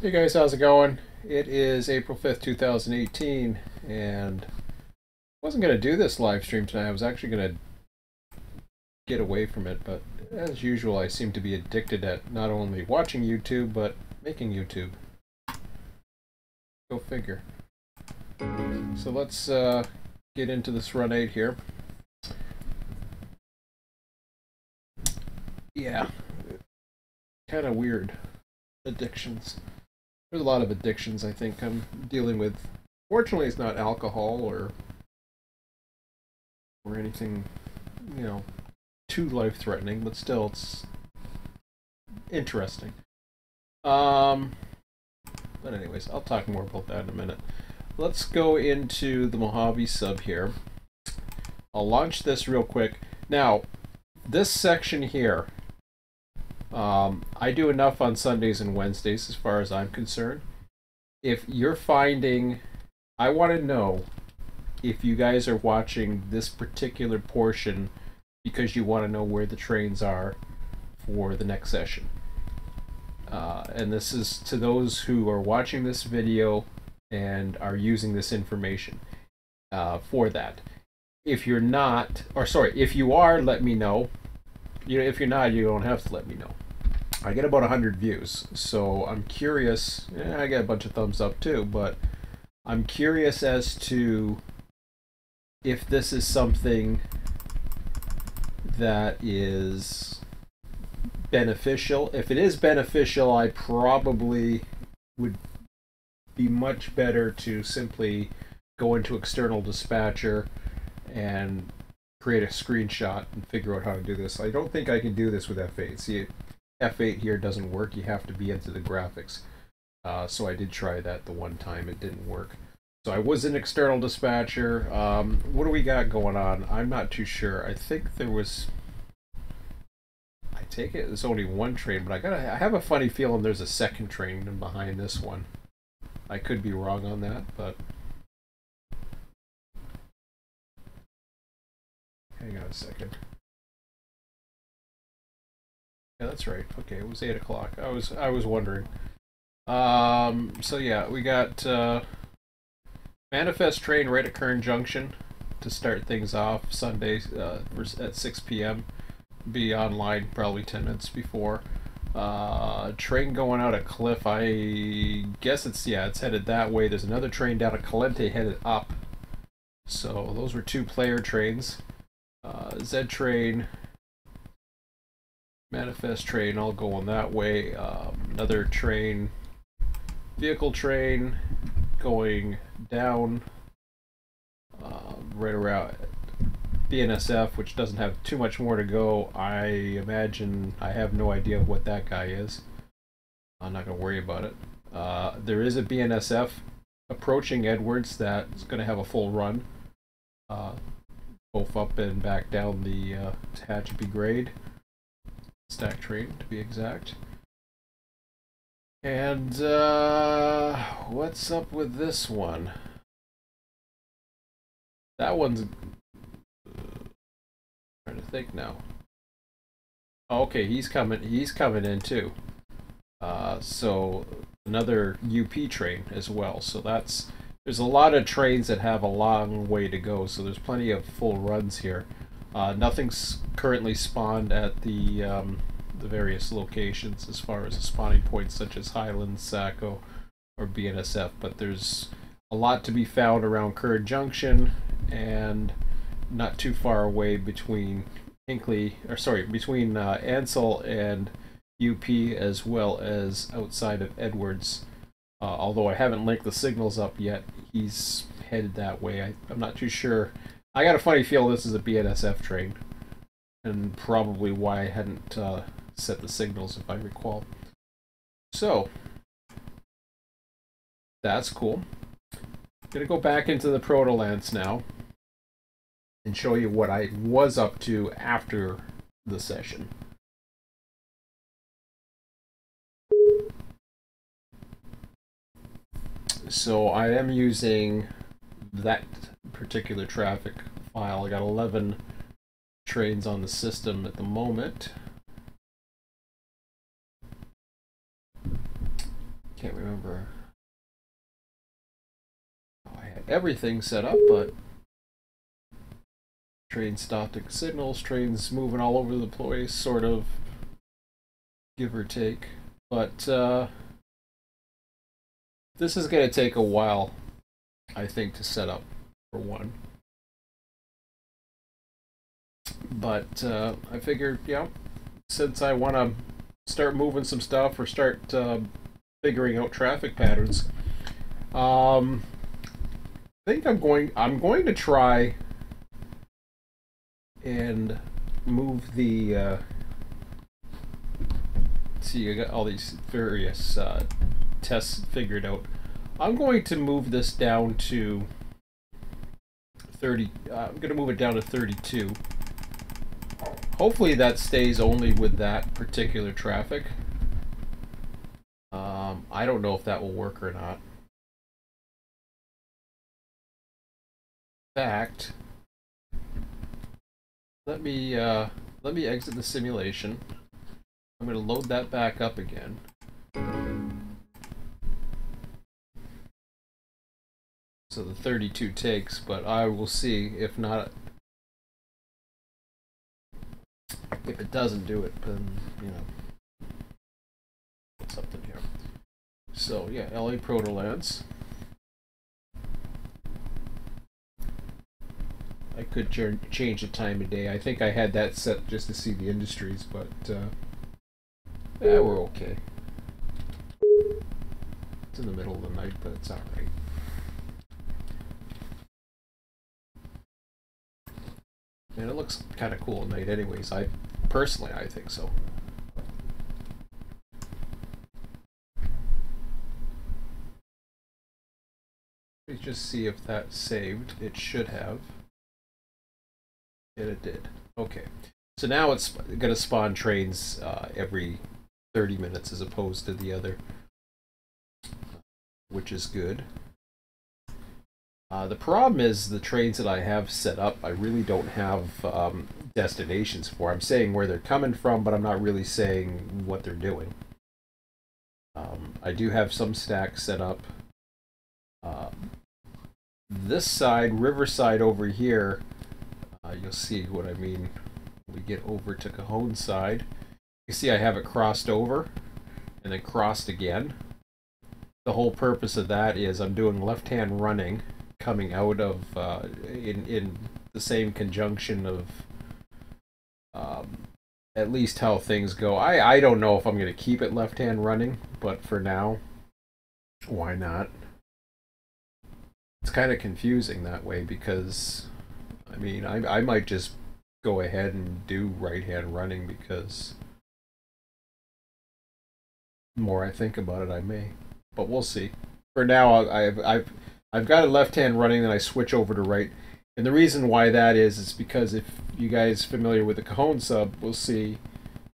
Hey guys, how's it going? It is April 5th, 2018, and I wasn't going to do this live stream tonight. I was actually going to get away from it, but as usual, I seem to be addicted at not only watching YouTube, but making YouTube. Go figure. So let's get into this Run 8 here. Yeah, kind of weird addictions. There's a lot of addictions I think I'm dealing with. Fortunately, it's not alcohol or anything, you know, too life-threatening, but still, it's interesting. But anyways, I'll talk more about that in a minute. Let's go into the Mojave sub here. I'll launch this real quick. Now, this section here, I do enough on Sundays and Wednesdays as far as I'm concerned. If you're finding, I want to know if you guys are watching this particular portion because you want to know where the trains are for the next session. And this is to those who are watching this video and are using this information for that. If you're not, or sorry, if you are, let me know. If you're not, you don't have to let me know. I get about 100 views, so I'm curious. I get a bunch of thumbs up too, but I'm curious as to if this is something that is beneficial. If it is beneficial, I probably would be much better to simply go into external dispatcher and create a screenshot and figure out how to do this. I don't think I can do this with F8. See, F8 here doesn't work. You have to be into the graphics. So I did try that the one time. It didn't work. So I was in external dispatcher. What do we got going on? I'm not too sure. I think there was... I take it there's only one train, but I have a funny feeling there's a second train behind this one. I could be wrong on that, but... Hang on a second. Yeah, that's right. Okay, it was 8 o'clock. I was wondering. So yeah, we got manifest train right at Kern Junction to start things off Sunday at 6 p.m. Be online probably 10 minutes before. Train going out at Cliff. I guess it's headed that way. There's another train down at Calente headed up. So those were two player trains. Z train, manifest train, all going that way. Another train, vehicle train, going down right around BNSF, which doesn't have too much more to go. I imagine, I have no idea what that guy is. I'm not going to worry about it. There is a BNSF approaching Edwards that's going to have a full run. Both up and back down the Tehachapi grade. Stack train, to be exact. And what's up with this one? That one's... trying to think now. Oh, okay, he's coming in too. So another UP train as well. So there's a lot of trains that have a long way to go, so there's plenty of full runs here. Nothing's currently spawned at the various locations as far as the spawning points such as Highlands, Saco, or BNSF, but there's a lot to be found around Kern Junction and not too far away between between Ansel and UP, as well as outside of Edwards. Although I haven't linked the signals up yet, he's headed that way. I'm not too sure. I got a funny feel this is a BNSF train, and probably why I hadn't set the signals, if I recall. So, that's cool. I'm going to go back into the Proto-Lance now and show you what I was up to after the session. So I am using that particular traffic file. I got 11 trains on the system at the moment. Can't remember how I had everything set up, but train stopped at signals, trains moving all over the place, sort of, give or take. But this is going to take a while, I think, to set up, for one. But I figured, yeah, since I want to start moving some stuff or start figuring out traffic patterns, I think I'm going to try and move the see, I got all these various tests figured out. I'm going to move this down to 30. I'm going to move it down to 32. Hopefully that stays only with that particular traffic. I don't know if that will work or not. In fact, let me exit the simulation. I'm going to load that back up again. So the 32 takes, but I will see if not. If it doesn't do it, then, you know, put something here. So yeah, LA Proto-Lance. I could change the time of day. I think I had that set just to see the industries, but yeah, we're okay. It's in the middle of the night, but it's alright. And it looks kind of cool at night anyways. Personally, I think so. Let's just see if that's saved. It should have. And it did. Okay. So now it's going to spawn trains every 30 minutes as opposed to the other, which is good. The problem is the trains that I have set up, I really don't have destinations for. I'm saying where they're coming from, but I'm not really saying what they're doing. I do have some stacks set up. This side, Riverside over here, you'll see what I mean when we get over to Cajon side. You see I have it crossed over and then crossed again. The whole purpose of that is I'm doing left-hand running coming out of in the same conjunction of at least how things go. I don't know if I'm going to keep it left-hand running, but for now, why not? It's kind of confusing that way because, I mean, I might just go ahead and do right-hand running because the more I think about it, I may. But we'll see. For now, I've got a left-hand running, then I switch over to right. And the reason why that is because if you guys are familiar with the Cajon sub, we'll see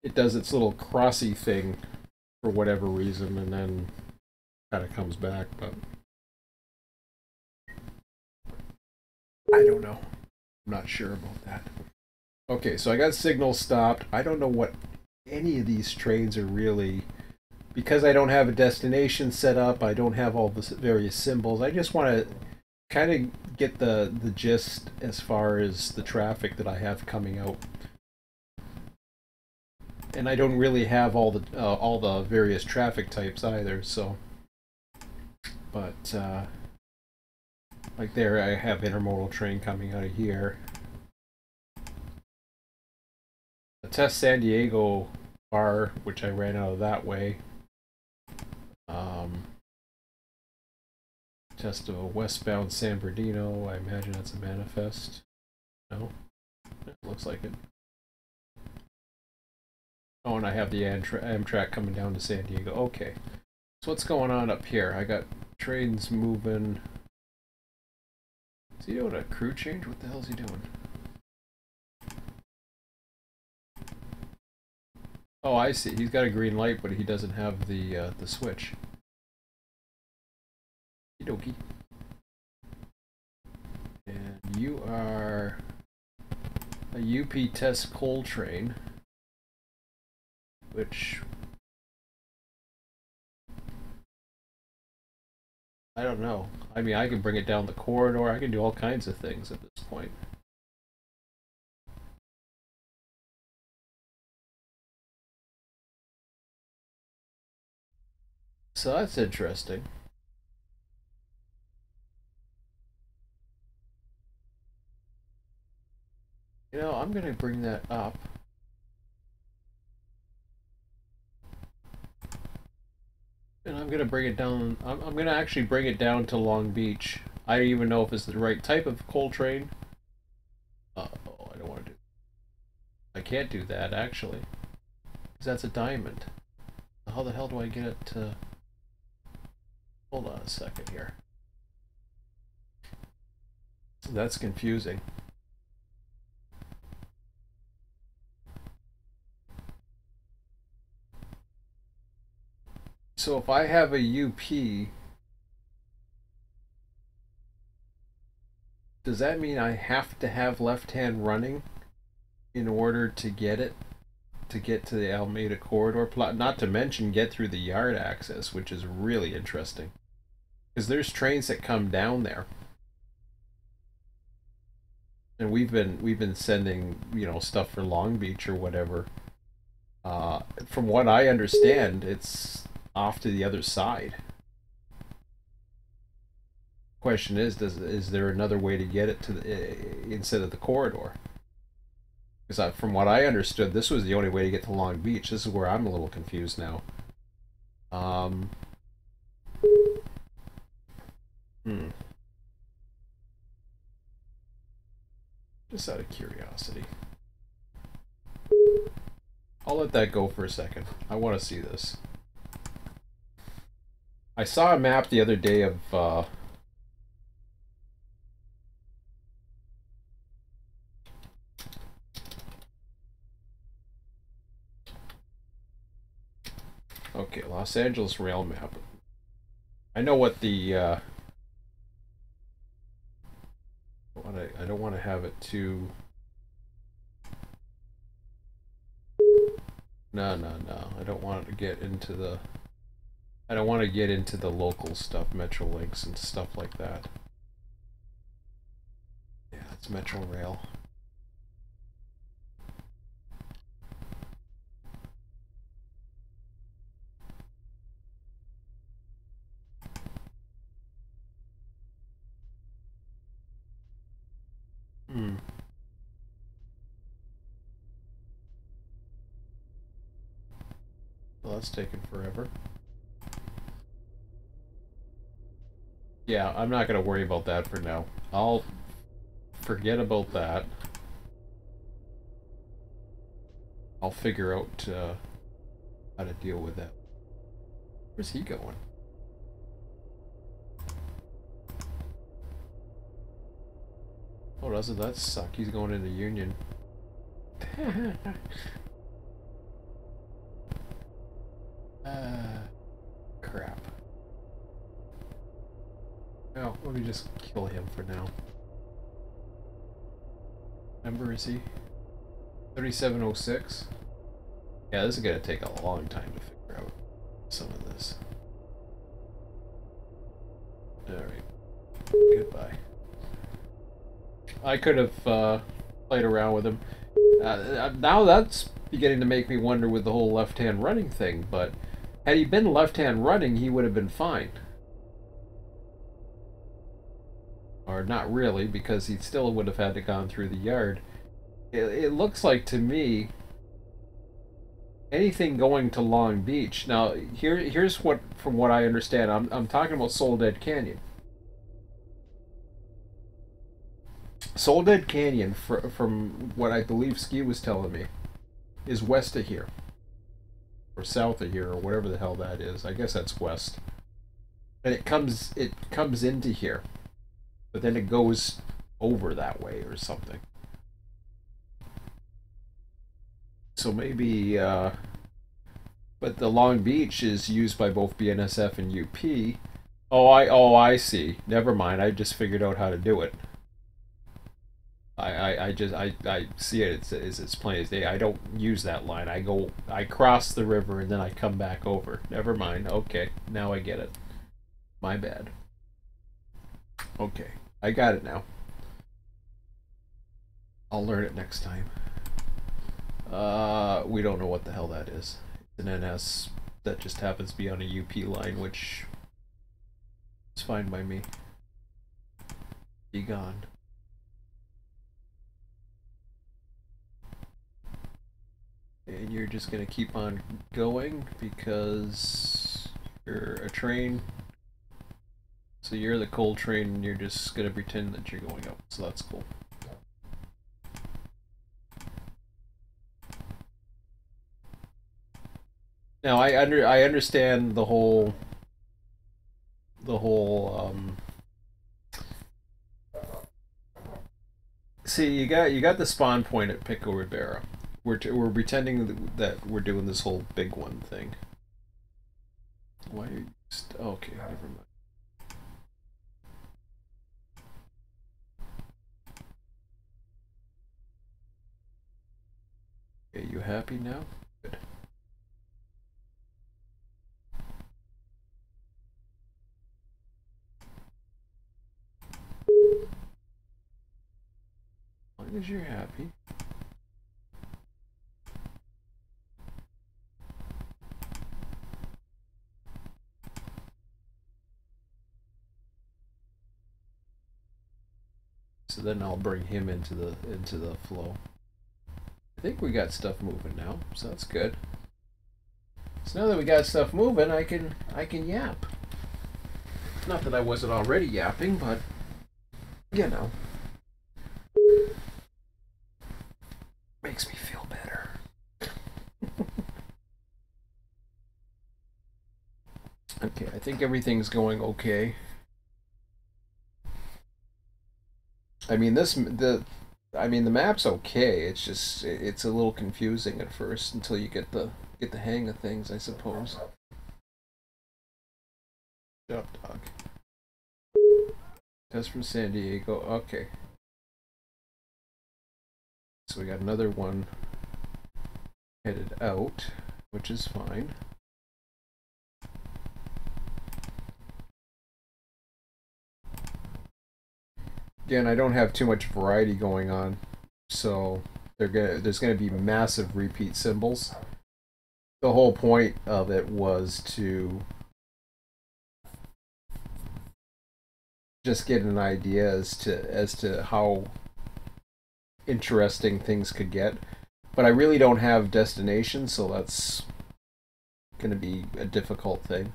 it does its little crossy thing for whatever reason, and then kind of comes back. But I don't know. I'm not sure about that. Okay, so I got signal stopped. I don't know what any of these trains are really... Because I don't have a destination set up, I don't have all the various symbols. I just want to kind of get the gist as far as the traffic that I have coming out. And I don't really have all the various traffic types either, so. But like there, I have intermodal train coming out of here. The test San Diego bar, which I ran out of that way. Test of a westbound San Bernardino. I imagine that's a manifest. No? It looks like it. Oh, and I have the Amtrak coming down to San Diego. Okay. So what's going on up here? I got trains moving. Is he doing a crew change? What the hell is he doing? Oh, I see. He's got a green light, but he doesn't have the switch. Okie dokie. And you are a UP test coal train, which I don't know. I mean, I can bring it down the corridor. I can do all kinds of things at this point. So that's interesting. You know, I'm going to bring that up. And I'm going to bring it down. I'm going to actually bring it down to Long Beach. I don't even know if it's the right type of coal train. Oh, I don't want to do. I can't do that, actually. Because that's a diamond. How the hell do I get it to... Hold on a second here. That's confusing. So if I have a UP, does that mean I have to have left hand running in order to get it? To get to the Alameda corridor plot, not to mention get through the yard access, which is really interesting. Because there's trains that come down there. And we've been sending, you know, stuff for Long Beach or whatever. From what I understand, it's off to the other side. Question is there another way to get it to the, instead of the corridor? Because from what I understood, this was the only way to get to Long Beach. This is where I'm a little confused now. Just out of curiosity. I'll let that go for a second. I want to see this. I saw a map the other day of okay, Los Angeles rail map. I know what the I don't want to have it too. No. I don't want to get into the. I don't want to get into the local stuff, Metrolinks and stuff like that. Yeah, it's Metro Rail. Well, that's taking forever. Yeah, I'm not going to worry about that for now. I'll forget about that. I'll figure out how to deal with that. Where's he going? Oh, doesn't that suck? He's going into Union. Crap. Oh, let me just kill him for now. Number is he? 3706? Yeah, this is gonna take a long time to figure out some of this. Alright. Goodbye. I could have played around with him. Now that's beginning to make me wonder with the whole left-hand running thing, but had he been left-hand running, he would have been fine. Or not really, because he still would have had to gone through the yard. It looks like to me anything going to Long Beach. Now here's what, from what I understand, I'm talking about Soledad Canyon. Soledad Canyon, from what I believe Ski was telling me, is west of here. Or south of here, or whatever the hell that is. I guess that's west. And it comes into here. But then it goes over that way or something. So maybe, but the Long Beach is used by both BNSF and UP. Oh, I see. Never mind. I just figured out how to do it. I see it. It's plain as day. I don't use that line. I cross the river and then I come back over. Never mind. Okay, now I get it. My bad. Okay, I got it now. I'll learn it next time. We don't know what the hell that is. It's an NS that just happens to be on a UP line, which is fine by me. Be gone. And you're just gonna keep on going because you're a train. So you're the coal train and you're just gonna pretend that you're going up. So that's cool. Now I understand the whole see, you got the spawn point at Pico Ribera. We're pretending that we're doing this whole big one thing. Why are you okay, never mind. Okay, you happy now? Good. As long as you're happy. So then I'll bring him into the flow. I think we got stuff moving now, so that's good. So now that we got stuff moving, I can yap. Not that I wasn't already yapping, but you know, makes me feel better. Okay, I think everything's going okay. I mean the map's okay. It's just it's a little confusing at first until you get the hang of things, I suppose. Shut up, dog. That's from San Diego. Okay. So we got another one headed out, which is fine. Again, I don't have too much variety going on, so there's gonna be massive repeat symbols. The whole point of it was to just get an idea as to how interesting things could get. But I really don't have destinations, so that's gonna be a difficult thing.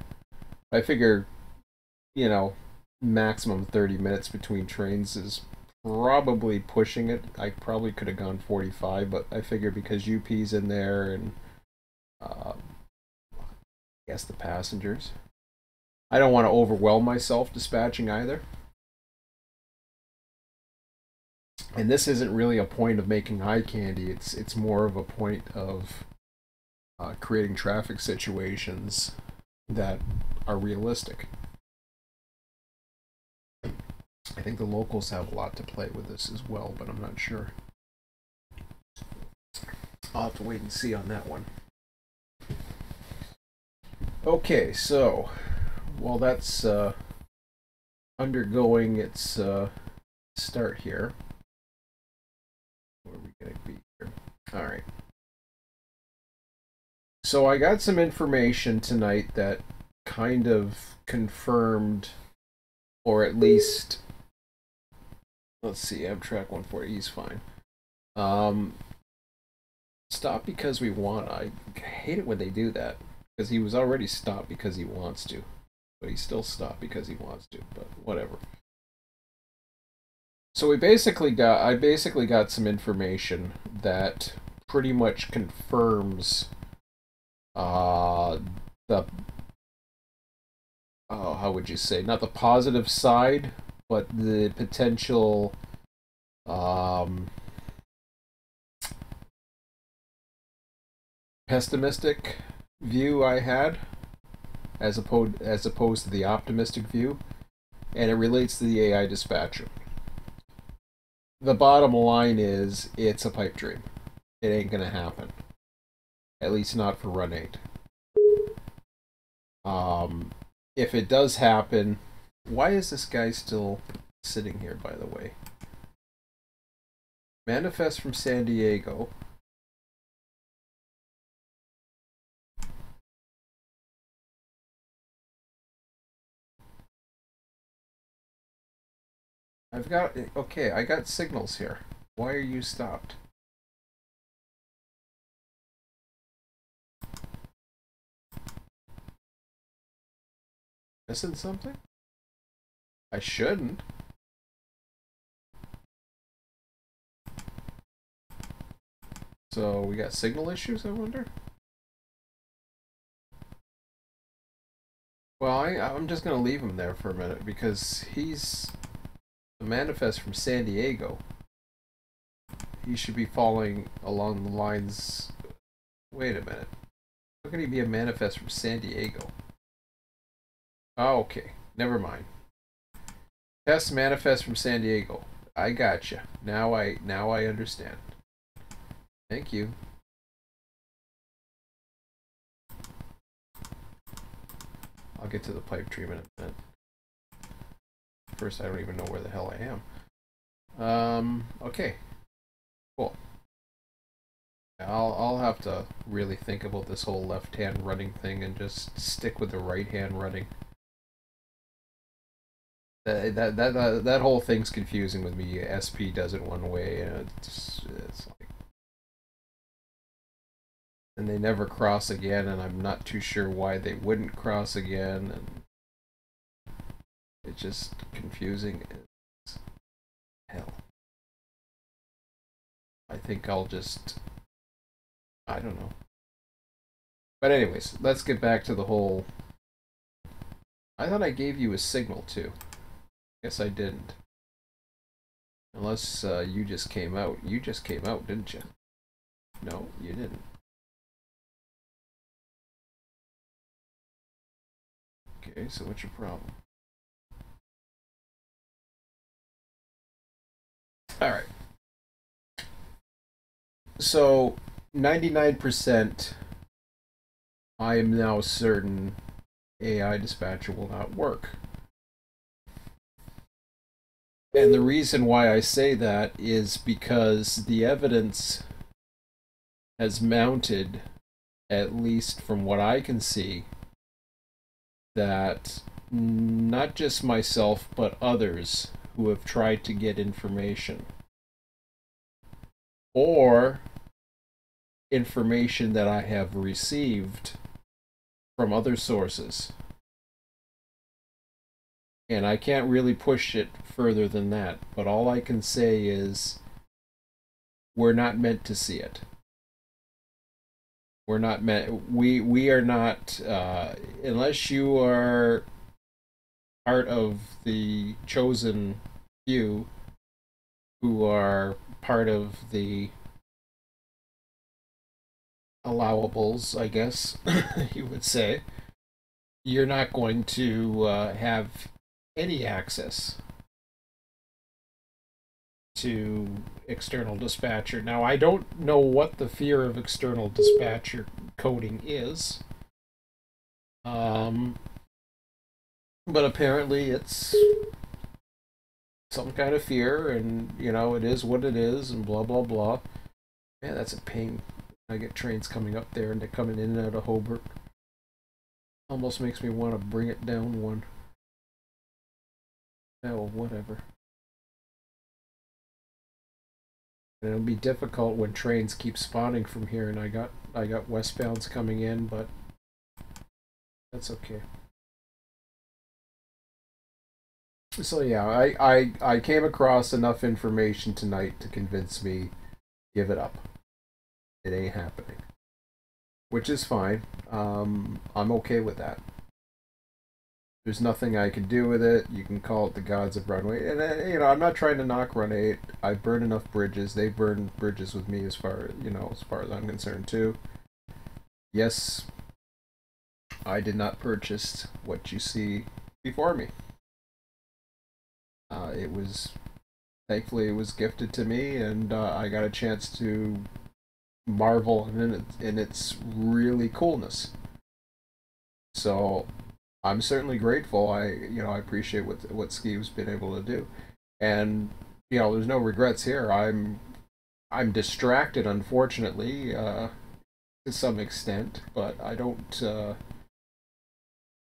I figure, you know, maximum 30 minutes between trains is probably pushing it. I probably could have gone 45, but I figure because UP's in there and I guess the passengers, I don't want to overwhelm myself dispatching either. And this isn't really a point of making eye candy. It's more of a point of creating traffic situations that are realistic. I think the locals have a lot to play with this as well, but I'm not sure. I'll have to wait and see on that one. Okay, so while that's undergoing its start here, where are we going to be here? All right. So I got some information tonight that kind of confirmed, or at least, let's see, Amtrak 140, he's fine. Stop because we want. I hate it when they do that, because he was already stopped because he wants to, but he's still stopped because he wants to, but whatever. So I basically got some information that pretty much confirms the how would you say, not the positive side, but the potential pessimistic view I had as opposed to the optimistic view, and it relates to the AI dispatcher. The bottom line is it's a pipe dream. It ain't gonna happen. At least not for Run8. If it does happen, why is this guy still sitting here, by the way. Manifest from San Diego. Okay, I got signals here. Why are you stopped? Missing something? I shouldn't. So we got signal issues, I wonder? Well, I'm just going to leave him there for a minute because he's the manifest from San Diego. He should be following along the lines... Wait a minute. How can he be a manifest from San Diego? Oh, okay. Never mind. Test manifest from San Diego. I gotcha. Now I understand. Thank you. I'll get to the pipe treatment in a minute. First, I don't even know where the hell I am. Okay. Cool. I'll have to really think about this whole left-hand running thing and just stick with the right-hand running. That whole thing's confusing with me. SP does it one way, and it's like, and they never cross again, and I'm not too sure why they wouldn't cross again, and it's just confusing as hell. I think I'll just, I don't know. But anyways, let's get back to the whole. I thought I gave you a signal too. Guess I didn't. Unless you just came out. You just came out, didn't you? No, you didn't. Okay, so what's your problem? Alright. So, 99%, I am now certain AI dispatcher will not work. And the reason why I say that is because the evidence has mounted, at least from what I can see, that not just myself, but others who have tried to get information, or information that I have received from other sources, and I can't really push it further than that, but all I can say is we're not meant to see it. We're not meant, we are not, unless you are part of the chosen few who are part of the allowables, I guess you would say, you're not going to have any access to external dispatcher. Now, I don't know what the fear of external dispatcher coding is, but apparently it's some kind of fear, and you know, it is what it is, and blah blah blah. Man, that's a pain. I get trains coming up there and they're coming in and out of Hobart. Almost makes me want to bring it down one. Oh, whatever. And it'll be difficult when trains keep spawning from here, and I got westbounds coming in, but that's okay. So yeah, I came across enough information tonight to convince me, give it up. It ain't happening. Which is fine. I'm okay with that. There's nothing I can do with it. You can call it the gods of Run8. And you know, I'm not trying to knock Run8. I burned enough bridges. They burned bridges with me as far as I'm concerned too. Yes, I did not purchase what you see before me. It was, thankfully, it was gifted to me, and I got a chance to marvel in its really coolness. So I'm certainly grateful. I appreciate what Skeev's been able to do. And there's no regrets here. I'm distracted, unfortunately, to some extent, but I don't.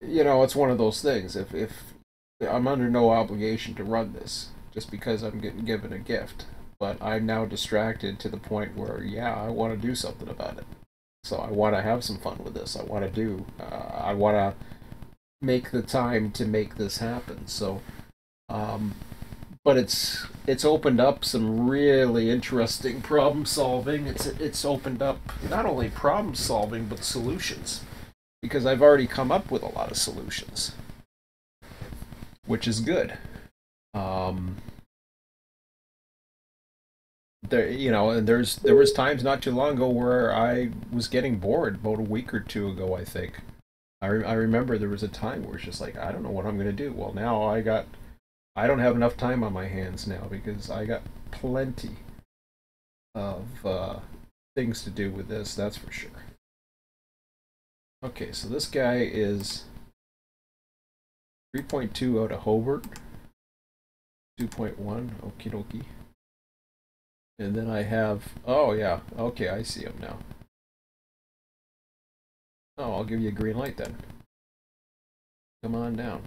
It's one of those things. If I'm under no obligation to run this, just because I'm getting given a gift, but I'm now distracted to the point where, yeah, I want to do something about it. So I want to have some fun with this. I want to do. I want to make the time to make this happen. So, um, but it's opened up some really interesting problem solving. It's opened up not only problem solving but solutions, because I've already come up with a lot of solutions, which is good. Um, and there was times not too long ago where I was getting bored. About a week or two ago, I think. I remember there was a time where it's just like, I don't know what I'm gonna do. Well, now I don't have enough time on my hands now because I got plenty of things to do with this. That's for sure. Okay, so this guy is 3.2 out of Hobart, 2.1. Okie dokie. And then I have, oh yeah, okay, I see him now. Oh, I'll give you a green light then. Come on down.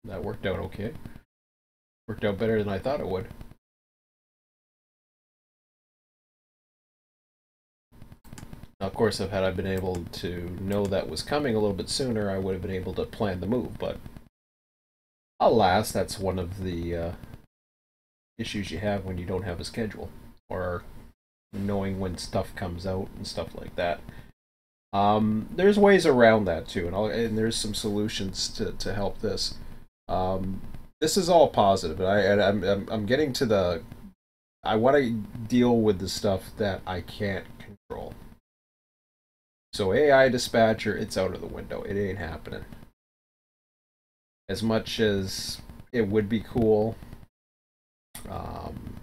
That worked out okay. Worked out better than I thought it would. Now, of course, if had I been able to know that was coming a little bit sooner, I would have been able to plan the move, but alas, that's one of the issues you have when you don't have a schedule, or knowing when stuff comes out and stuff like that. There's ways around that too, and there's some solutions to help this. This is all positive, I'm getting to the. I want to deal with the stuff that I can't control. So AI dispatcher, it's out of the window. It ain't happening. As much as it would be cool, um,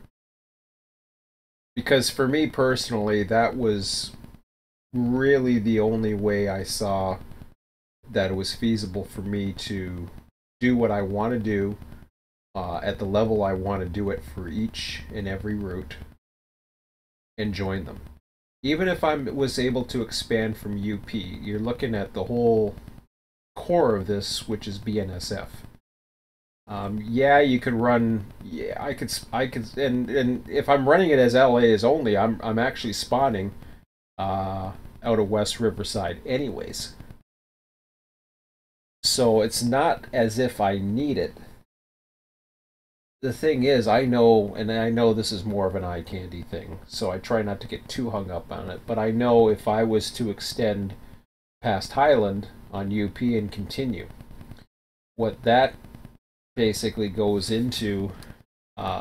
because for me personally, that was really the only way I saw that it was feasible for me to do what I want to do at the level I want to do it for each and every route and join them. Even if I was able to expand from UP, you're looking at the whole core of this, which is BNSF. Yeah, you could run. Yeah, I could, and if I'm running it as LA is only, I'm actually spawning out of West Riverside, anyways. So it's not as if I need it. The thing is, I know, and I know this is more of an eye candy thing, so I try not to get too hung up on it. But I know if I was to extend past Highland on UP and continue, what that basically goes into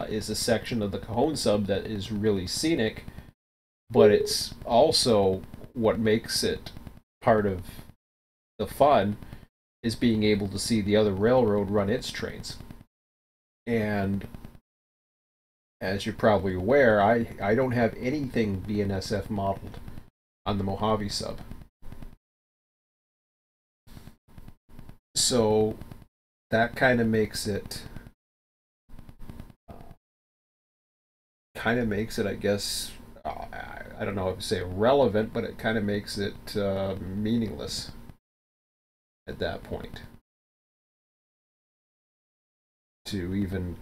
is a section of the Cajon sub that is really scenic, but it's also what makes it part of the fun is being able to see the other railroad run its trains. And as you're probably aware, I don't have anything BNSF modeled on the Mojave sub. So that kind of makes it I guess, I don't know if to say irrelevant, but it kind of makes it meaningless at that point to even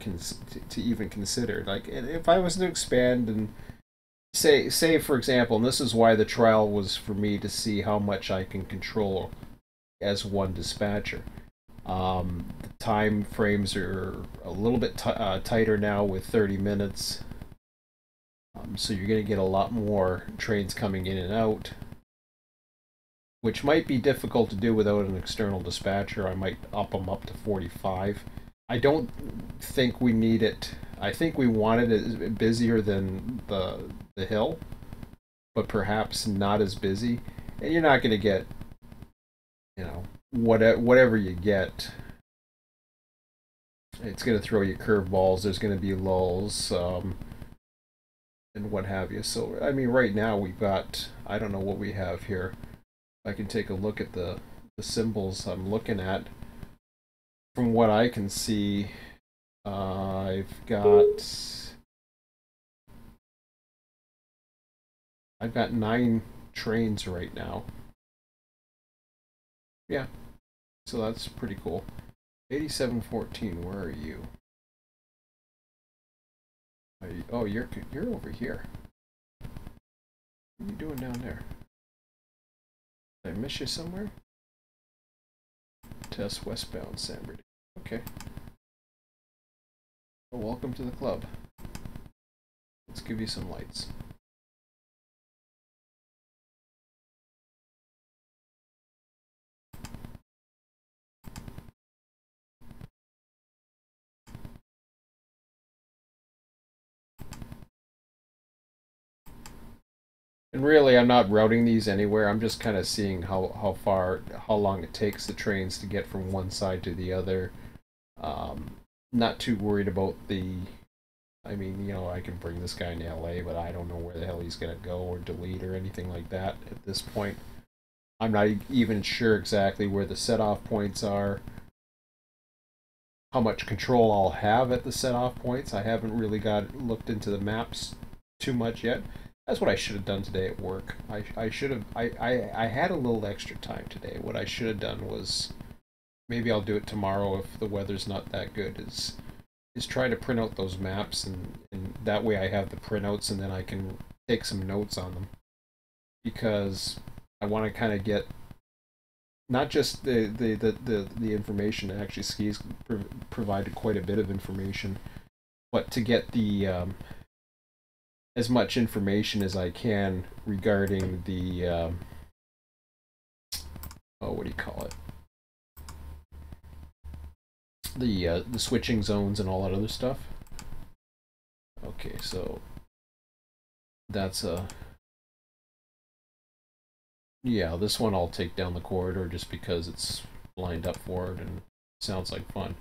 to even consider. Like, if I was to expand and say for example, and this is why the trial was for me to see how much I can control as one dispatcher. The time frames are a little bit tighter now with 30 minutes. So you're going to get a lot more trains coming in and out, which might be difficult to do without an external dispatcher. I might up them up to 45. I don't think we need it. I think we wanted it busier than the hill, but perhaps not as busy. And you're not going to get, whatever you get. It's going to throw you curveballs. There's going to be lulls. and what have you. So I mean, right now we've got, I don't know what we have here. I can take a look at the symbols I'm looking at. From what I can see, I've got 9 trains right now. Yeah, so that's pretty cool. 8714, where are you? Oh, you're over here. What are you doing down there? Did I miss you somewhere? Test westbound, San Bernardino. Okay. Well, welcome to the club. Let's give you some lights. And really, I'm not routing these anywhere. I'm just kind of seeing how long it takes the trains to get from one side to the other. Not too worried about the. I mean, you know, I can bring this guy in LA, but I don't know where the hell he's gonna go or delete or anything like that at this point. I'm not even sure exactly where the set-off points are, how much control I'll have at the set-off points. I haven't really looked into the maps too much yet. That's what I should have done today at work. I should have I had a little extra time today. What I should have done was, maybe I'll do it tomorrow if the weather's not that good, is try to print out those maps, and that way I have the printouts and then I can take some notes on them, because I want to kind of get not just the information. Actually, Skis provided quite a bit of information, but to get the as much information as I can regarding the oh, what do you call it? The switching zones and all that other stuff. Okay, so that's a yeah. This one I'll take down the corridor just because it's lined up for it and sounds like fun.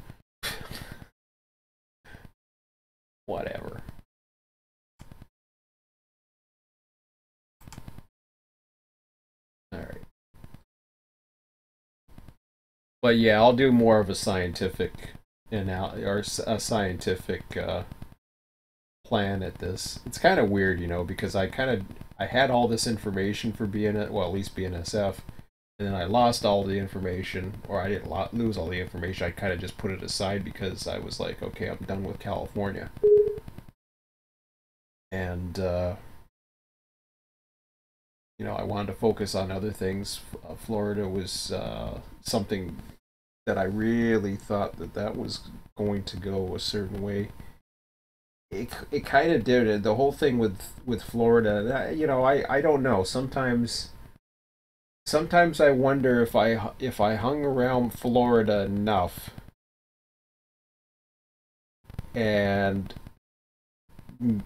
Whatever. All right. But yeah, I'll do more of a scientific or a scientific plan at this. It's kind of weird, you know, because I had all this information for well, at least BNSF, and then I lost all the information, or I didn't lose all the information. I kind of just put it aside because I was like, okay, I'm done with California, and you know, I wanted to focus on other things. Florida was something that I really thought that was going to go a certain way. It kind of did it. The whole thing with Florida, you know, I don't know. Sometimes I wonder if I hung around Florida enough, and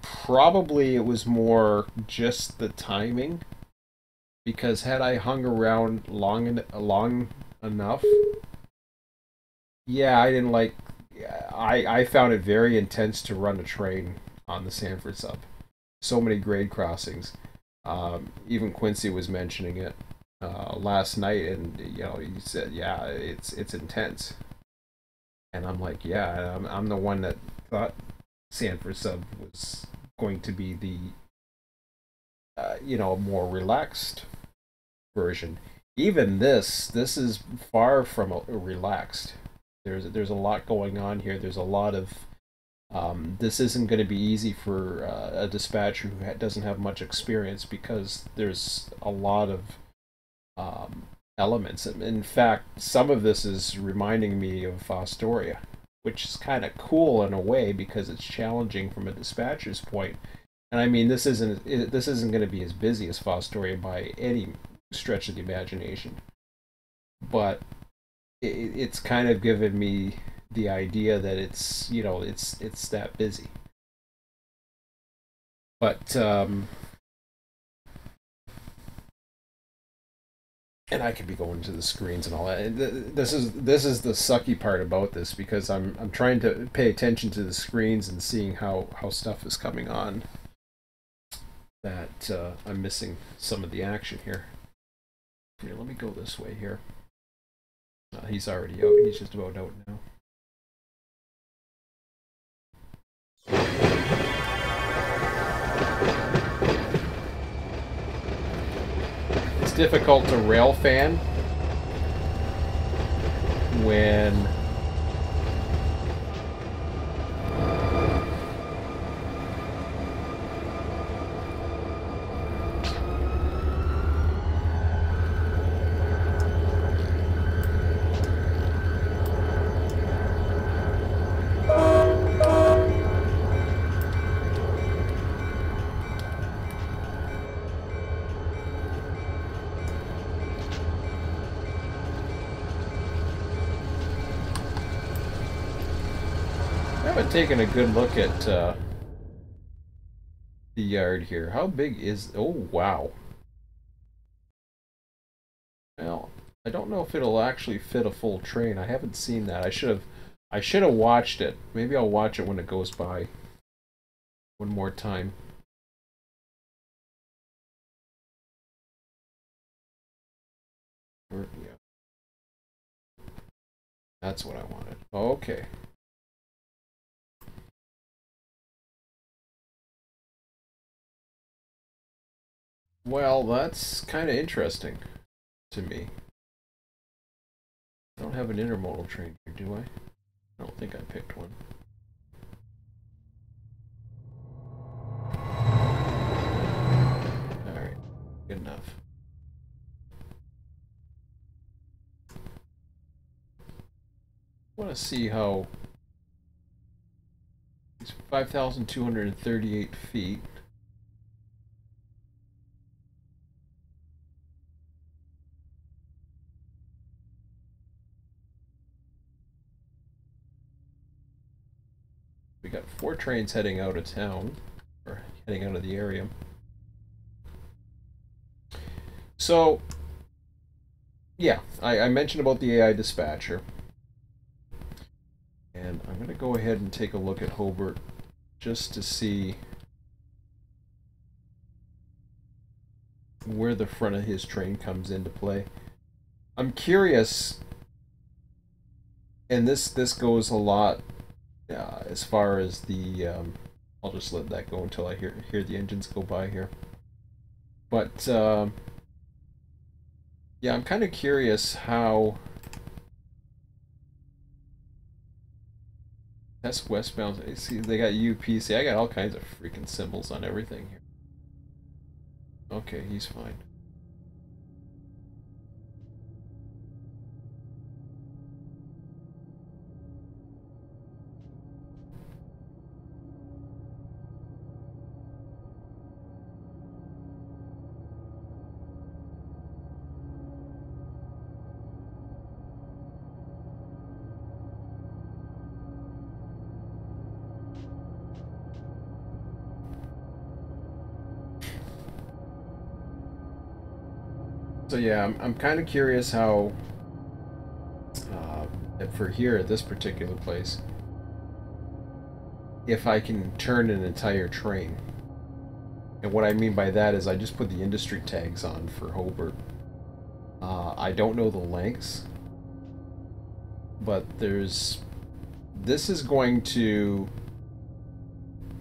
probably it was more just the timing, because had I hung around long enough, yeah, I didn't like. I found it very intense to run a train on the Sanford sub. So many grade crossings. Even Quincy was mentioning it last night, and you know, he said, "Yeah, it's intense." And I'm like, "Yeah, I'm the one that thought Sanford sub was going to be the you know, more relaxed version. Even this is far from relaxed. There's a lot going on here. There's a lot of this isn't going to be easy for a dispatcher who doesn't have much experience, because there's a lot of elements. In fact, some of this is reminding me of Fostoria, which is kind of cool in a way because it's challenging from a dispatcher's point. And I mean, this isn't going to be as busy as Fostoria by any stretch of the imagination, but it's kind of given me the idea that it's, you know, it's that busy. But and I could be going to the screens and all that. This is the sucky part about this, because I'm trying to pay attention to the screens and seeing how stuff is coming on. that I'm missing some of the action here. Here, let me go this way here. He's already out. He's just about out now. It's difficult to rail fan when taking a good look at the yard here. How big is... Oh, wow. Well, I don't know if it'll actually fit a full train. I haven't seen that. I should have watched it. Maybe I'll watch it when it goes by one more time. Yeah. That's what I wanted. Okay. Well, that's kind of interesting to me. I don't have an intermodal train here, do I? I don't think I picked one. Alright, good enough. I want to see how... It's 5,238 feet. We got 4 trains heading out of town, or heading out of the area. So, yeah, I mentioned about the AI dispatcher. And I'm going to go ahead and take a look at Hobart just to see where the front of his train comes into play. I'm curious, and this goes a lot as far as the I'll just let that go until I hear the engines go by here. But yeah, I'm kind of curious how that's westbound. See, they got UPC. I got all kinds of freaking symbols on everything here. Okay, he's fine. So yeah, I'm kind of curious how, for here at this particular place, if I can turn an entire train. And what I mean by that is I just put the industry tags on for Hobart. I don't know the lengths, but this is going to,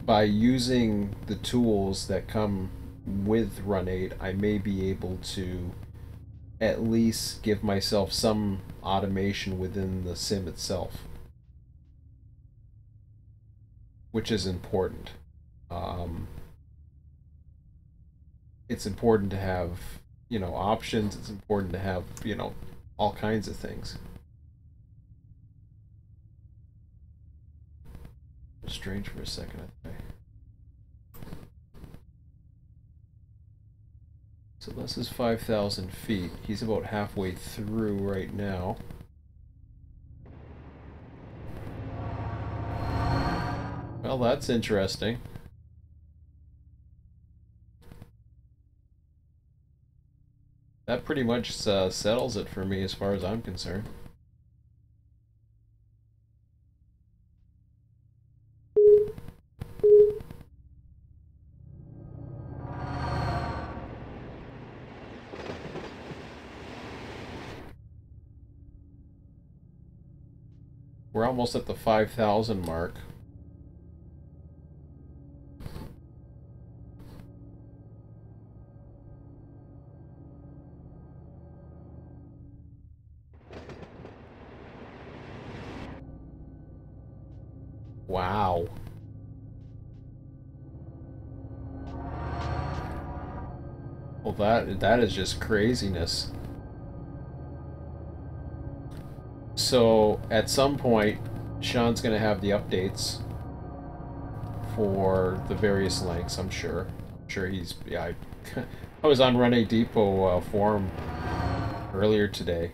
by using the tools that come with Run8, I may be able to at least give myself some automation within the sim itself, which is important. It's important to have, options. It's important to have, all kinds of things. Strange for a second, I think. So this is 5,000 feet. He's about halfway through right now. Well, that's interesting. That pretty much settles it for me as far as I'm concerned. we're almost at the 5,000 mark. Wow. Well, that is just craziness. So at some point, Sean's going to have the updates for the various links. I'm sure. I'm sure he's. Yeah, I was on Run8V2 forum earlier today,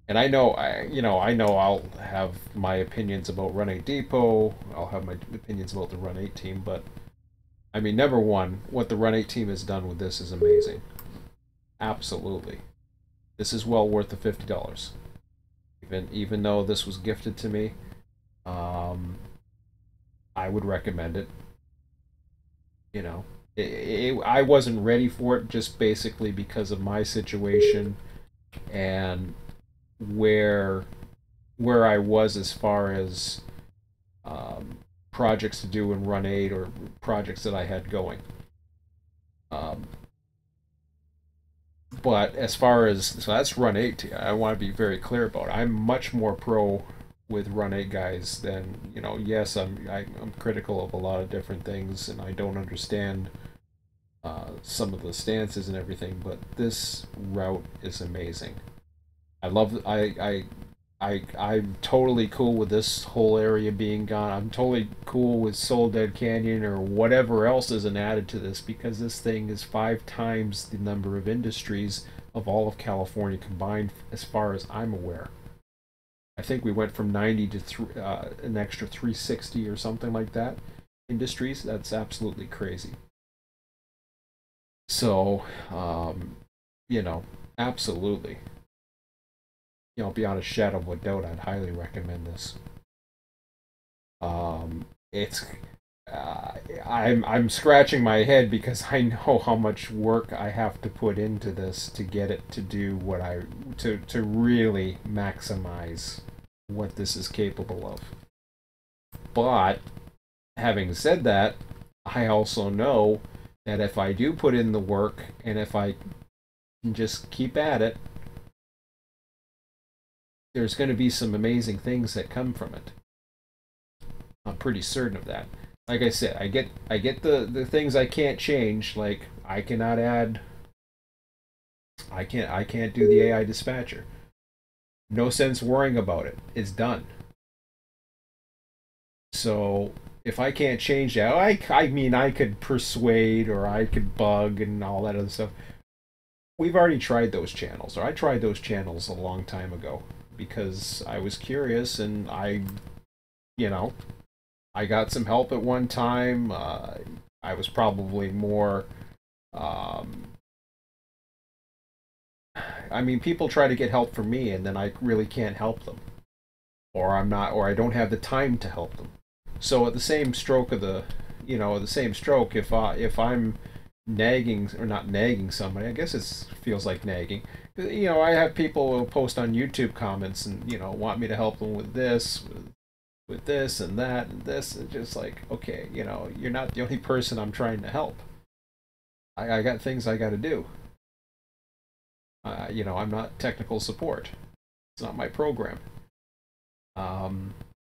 and I know I know I'll have my opinions about Run8V2. I'll have my opinions about the Run8 team, but I mean, number one, what the Run8 team has done with this is amazing. Absolutely, this is well worth the $50. Even though this was gifted to me, I would recommend it. You know, I wasn't ready for it just basically because of my situation and where where I was as far as projects to do in Run8 or projects that I had going. Um, but as far as so that's Run8. I want to be very clear about it. I'm much more pro with Run8 guys than Yes, I'm critical of a lot of different things, and I don't understand some of the stances and everything. But this route is amazing. I love I'm totally cool with this whole area being gone. I'm totally cool with Soul Dead Canyon or whatever else isn't added to this, because this thing is 5 times the number of industries of all of California combined, as far as I'm aware. I think we went from 90 to an extra 360 or something like that industries. That's absolutely crazy. So, absolutely. Beyond a shadow of a doubt, I'd highly recommend this. It's I'm scratching my head because I know how much work I have to put into this to get it to do what to really maximize what this is capable of. But having said that, I also know that if I do put in the work and if I can just keep at it, there's going to be some amazing things that come from it. I'm pretty certain of that. Like I said, I get the things I can't change. Like I cannot add. I can't do the AI dispatcher. No sense worrying about it. It's done. So if I can't change that, I mean I could persuade or I could bug and all that other stuff. We've already tried those channels, or I tried those channels a long time ago because I was curious and you know, I got some help at one time. I was probably more. I mean, people try to get help from me, and then I really can't help them, or I'm not, or I don't have the time to help them. So at the same stroke of the same stroke, if I'm nagging or not nagging somebody, I guess it feels like nagging. I have people who post on YouTube comments and want me to help them with this, with this and that and this. It's just like, okay, you're not the only person I'm trying to help. I got things I got to do. I'm not technical support. It's not my program.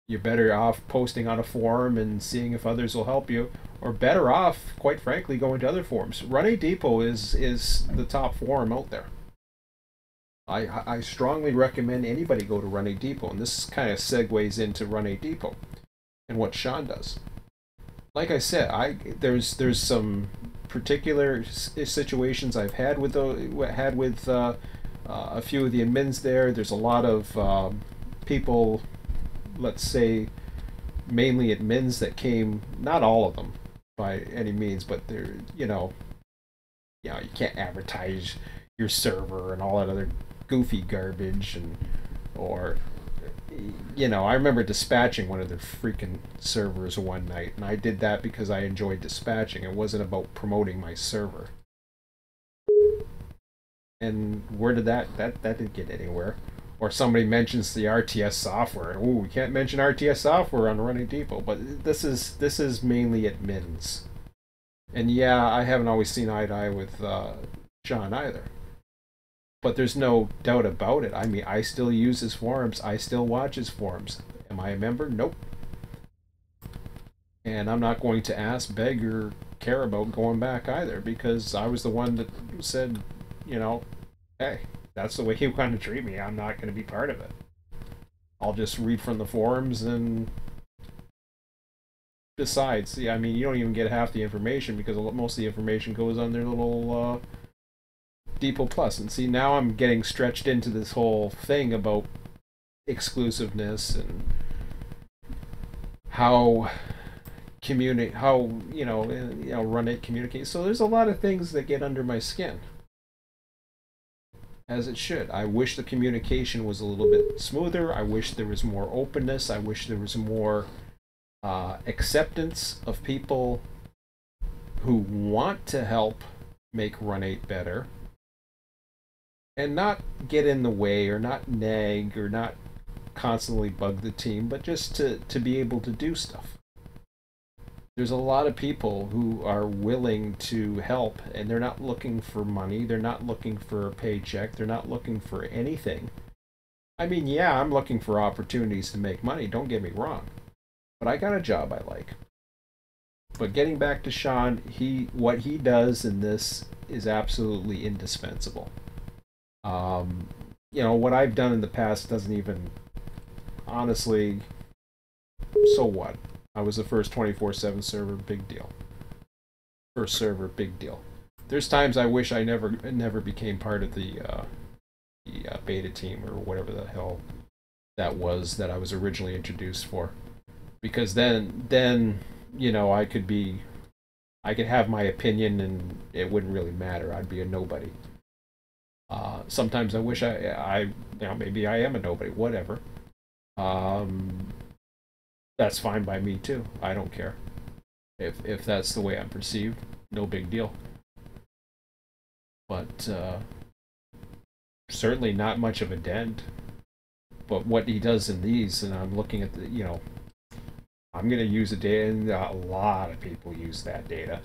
You're better off posting on a forum and seeing if others will help you, or better off, quite frankly, going to other forums. Run8V2 is the top forum out there. I strongly recommend anybody go to Run8V2, and this kind of segues into Run8V2 and what Sean does. Like I said, there's some particular situations I've had with a few of the admins there. There's a lot of people, let's say, mainly admins that came. Not all of them by any means, but they're you can't advertise your server and all that other goofy garbage, and or I remember dispatching one of their freaking servers one night, and I did that because I enjoyed dispatching. It wasn't about promoting my server. And where did that didn't get anywhere. or somebody mentions the RTS software. Ooh, we can't mention RTS software on Run8V2, but this is mainly admins. And yeah, I haven't always seen eye to eye with Sean either. But there's no doubt about it. I mean, I still use his forums. I still watch his forums. Am I a member? Nope. And I'm not going to ask, beg, or care about going back either, because I was the one that said, you know, hey, that's the way you want to treat me. I'm not going to be part of it. I'll just read from the forums, and besides, I mean, you don't even get half the information because most of the information goes on their little Depot Plus. And see, now I'm getting stretched into this whole thing about exclusiveness and how Run8 communicates. So there's a lot of things that get under my skin, as it should. I wish the communication was a little bit smoother. I wish there was more openness. I wish there was more acceptance of people who want to help make Run8 better, and not get in the way or not nag or not constantly bug the team, but just to be able to do stuff. There's a lot of people who are willing to help, and they're not looking for money. They're not looking for a paycheck. They're not looking for anything. I mean, yeah, I'm looking for opportunities to make money. Don't get me wrong. But I got a job I like. But getting back to Sean, what he does in this is absolutely indispensable. What I've done in the past doesn't even, honestly, so what? I was the first 24/7 server, big deal. First server, big deal. There's times I wish I never became part of the beta team or whatever the hell that was that I was originally introduced for, because then I could have my opinion and it wouldn't really matter. I'd be a nobody. Sometimes I wish maybe I am a nobody. Whatever. That's fine by me too. I don't care. If that's the way I'm perceived, no big deal. But certainly not much of a dent. But what he does in these, and I'm looking at I'm going to use the data, and a lot of people use that data.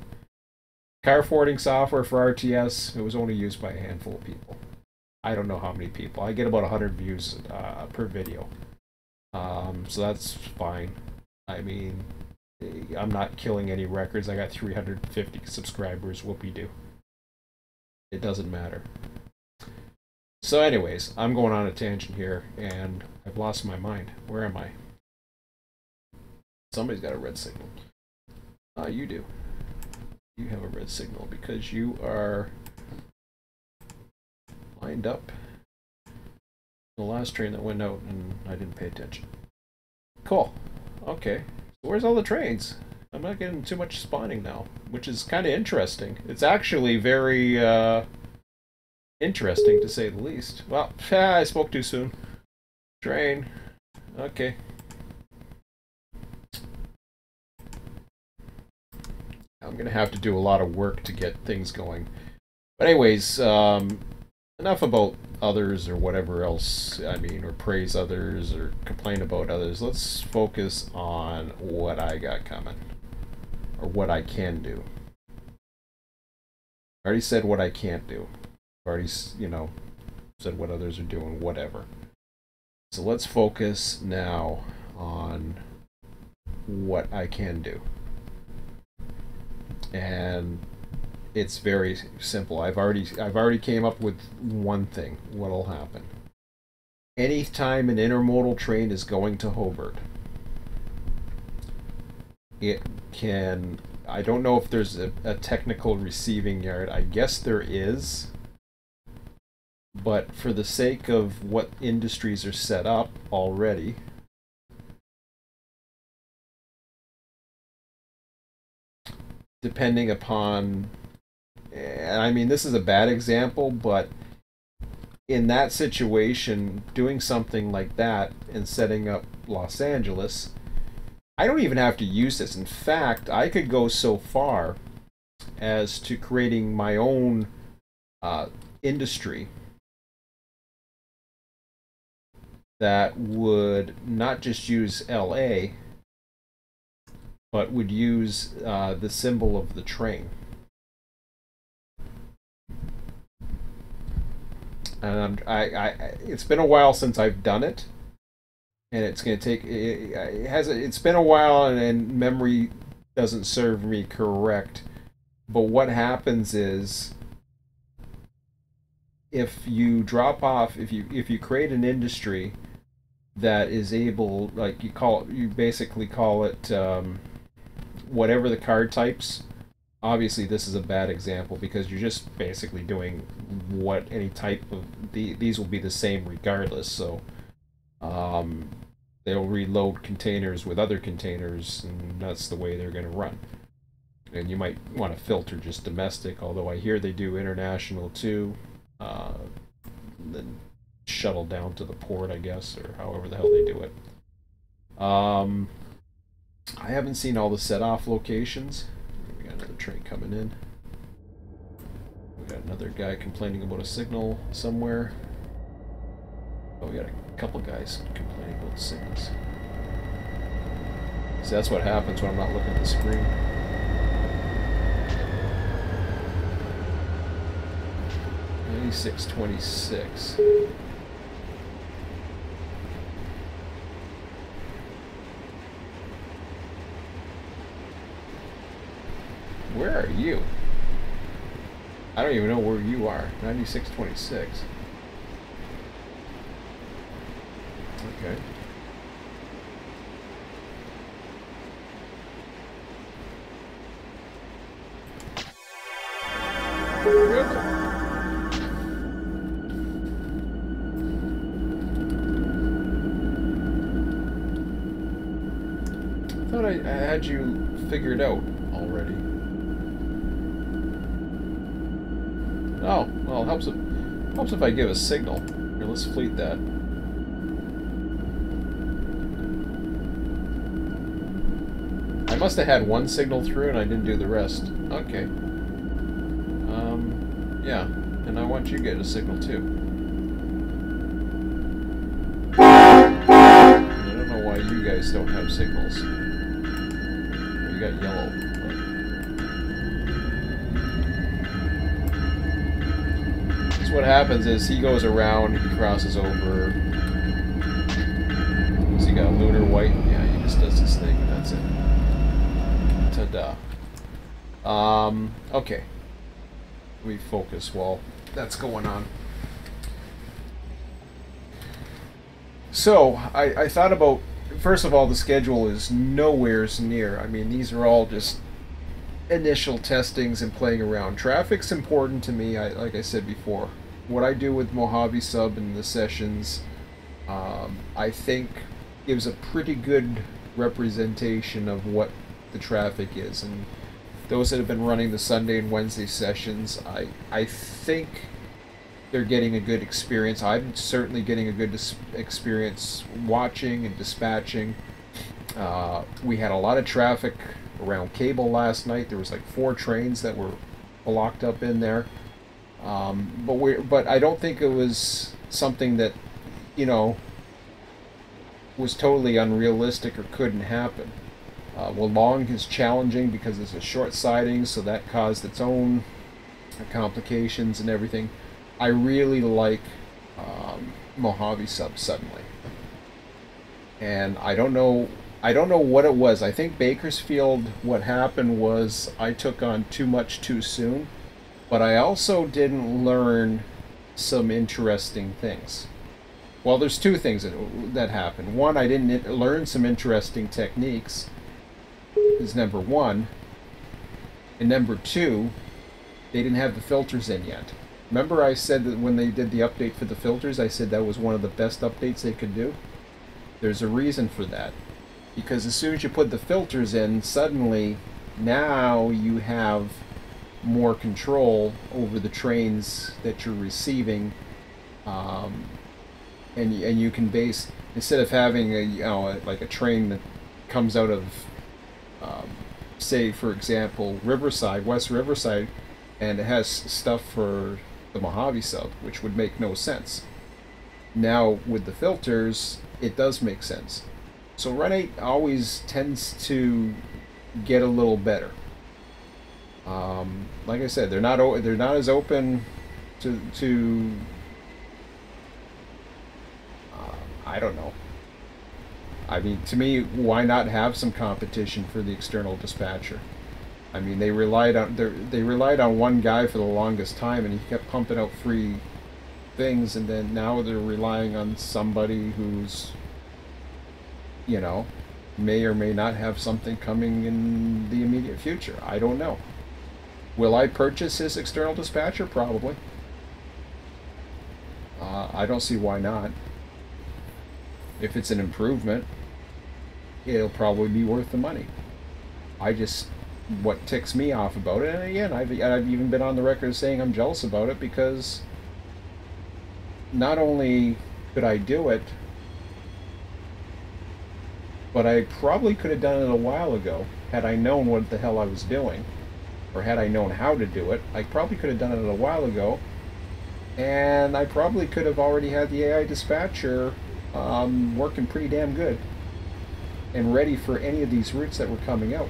Car forwarding software for RTS, it was only used by a handful of people. I don't know how many people. I get about 100 views per video. So that's fine. I mean, I'm not killing any records. I got 350 subscribers. Whoopie-doo. It doesn't matter. So anyways, I'm going on a tangent here, and I've lost my mind. Where am I? Somebody's got a red signal. You do. You have a red signal because you are lined up the last train that went out, and I didn't pay attention. Cool. Okay. So where's all the trains? I'm not getting too much spawning now, which is kind of interesting. It's actually very interesting, to say the least. Well, I spoke too soon. Train. Okay. I'm going to have to do a lot of work to get things going. But anyways, enough about others or whatever else, or praise others or complain about others. Let's focus on what I got coming, or what I can do. I already said what I can't do. I already, said what others are doing, whatever. So let's focus now on what I can do. And it's very simple. I've already came up with one thing. What'll happen? Anytime an intermodal train is going to Hobart, it can. I don't know if there's a technical receiving yard. I guess there is. But for the sake of what industries are set up already, depending upon, and this is a bad example, but in that situation, doing something like that and setting up Los Angeles, I don't even have to use this. In fact, I could go so far as to creating my own industry that would not just use LA, but would use the symbol of the train. And it's been a while since I've done it, and it's going to take. It's been a while, and memory doesn't serve me correct. But what happens is, if you drop off, if you create an industry that is able, like you basically call it whatever the card types. Obviously, this is a bad example because you're just basically doing what any type of these will be the same regardless. So they'll reload containers with other containers, and that's the way they're going to run. And you might want to filter just domestic, although I hear they do international too. Then shuttle down to the port, I guess, or however the hell they do it. I haven't seen all the set-off locations. We got another train coming in. We got another guy complaining about a signal somewhere. Oh, we got a couple guys complaining about the signals. See, that's what happens when I'm not looking at the screen. $96.26. Where are you? I don't even know where you are. 96.26. Okay. Good. I thought I had you figured out already. Oh, well, it helps if I give a signal. Here, let's fleet that. I must have had one signal through and I didn't do the rest. Okay. Yeah, and I want you to get a signal too. I don't know why you guys don't have signals. You got yellow. So what happens is he goes around, he crosses over. So you got lunar white. Yeah, he just does this thing and that's it. Ta-da. Okay. We focus while that's going on. So I thought about, first of all, the schedule is nowhere near. I mean, these are all just initial testings and playing around. Traffic's important to me, like I said before. What I do with Mojave Sub and the sessions, I think gives a pretty good representation of what the traffic is. And those that have been running the Sunday and Wednesday sessions, I think they're getting a good experience. I'm certainly getting a good experience watching and dispatching. We had a lot of traffic around Cable last night. There was like 4 trains that were blocked up in there. But I don't think it was something that, you know, was totally unrealistic or couldn't happen. Long is challenging because it's a short siding, so that caused its own complications and everything. I really like Mojave Sub suddenly, and I don't know what it was. I think Bakersfield, what happened was I took on too much too soon, but I also didn't learn some interesting things. Well, there's 2 things that happened. One, I didn't learn some interesting techniques, is number 1. And number 2, they didn't have the filters in yet. Remember I said that when they did the update for the filters, I said that was one of the best updates they could do? There's a reason for that. Because as soon as you put the filters in, suddenly now you have more control over the trains that you're receiving, and you can base, instead of having like a train that comes out of say for example Riverside, West Riverside, and it has stuff for the Mojave Sub, which would make no sense. Now with the filters, it does make sense. So Run8 always tends to get a little better. Like I said, they're not as open to I don't know. I mean, to me, why not have some competition for the external dispatcher? I mean, they relied on one guy for the longest time, and he kept pumping out free things, and then now they're relying on somebody who's, you know, may or may not have something coming in the immediate future. I don't know. Will I purchase his external dispatcher? Probably. I don't see why not. If it's an improvement, it'll probably be worth the money. What ticks me off about it, and again, I've even been on the record saying I'm jealous about it, because not only could I do it, but I probably could have done it a while ago had I known what the hell I was doing, or had I known how to do it. I probably could have done it a while ago, and I probably could have already had the AI dispatcher working pretty damn good and ready for any of these routes that were coming out.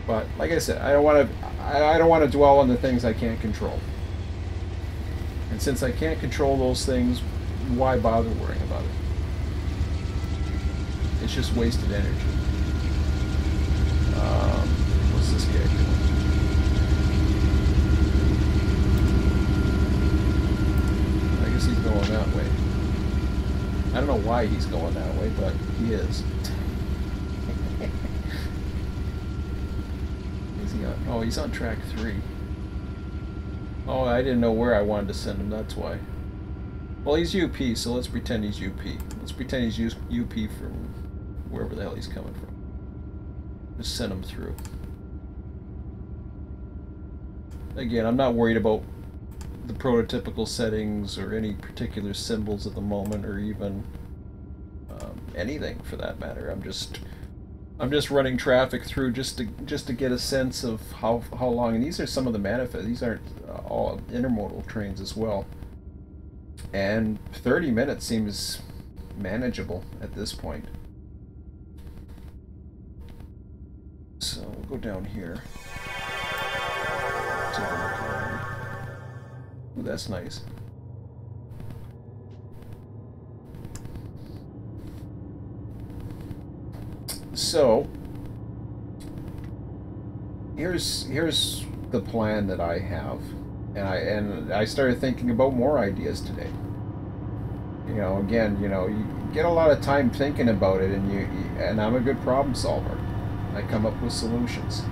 But like I said, I don't want to dwell on the things I can't control. And since I can't control those things, why bother worrying about it? It's just wasted energy. What's this guy doing? I guess he's going that way. I don't know why he's going that way, but he is. Is he on? Oh, he's on track 3. Oh, I didn't know where I wanted to send him, that's why. Well, he's UP, so let's pretend he's UP. Let's pretend he's UP from wherever the hell he's coming from. Just send him through. Again, I'm not worried about the prototypical settings or any particular symbols at the moment, or even anything for that matter. I'm just running traffic through just to get a sense of how long. And these are some of the manifest. These aren't all intermodal trains as well. And 30 minutes seems manageable at this point. So we'll go down here. Take a look around. Ooh, that's nice. So here's the plan that I have, and I started thinking about more ideas today. You know, again, you know, you get a lot of time thinking about it, and I'm a good problem solver. I come up with solutions.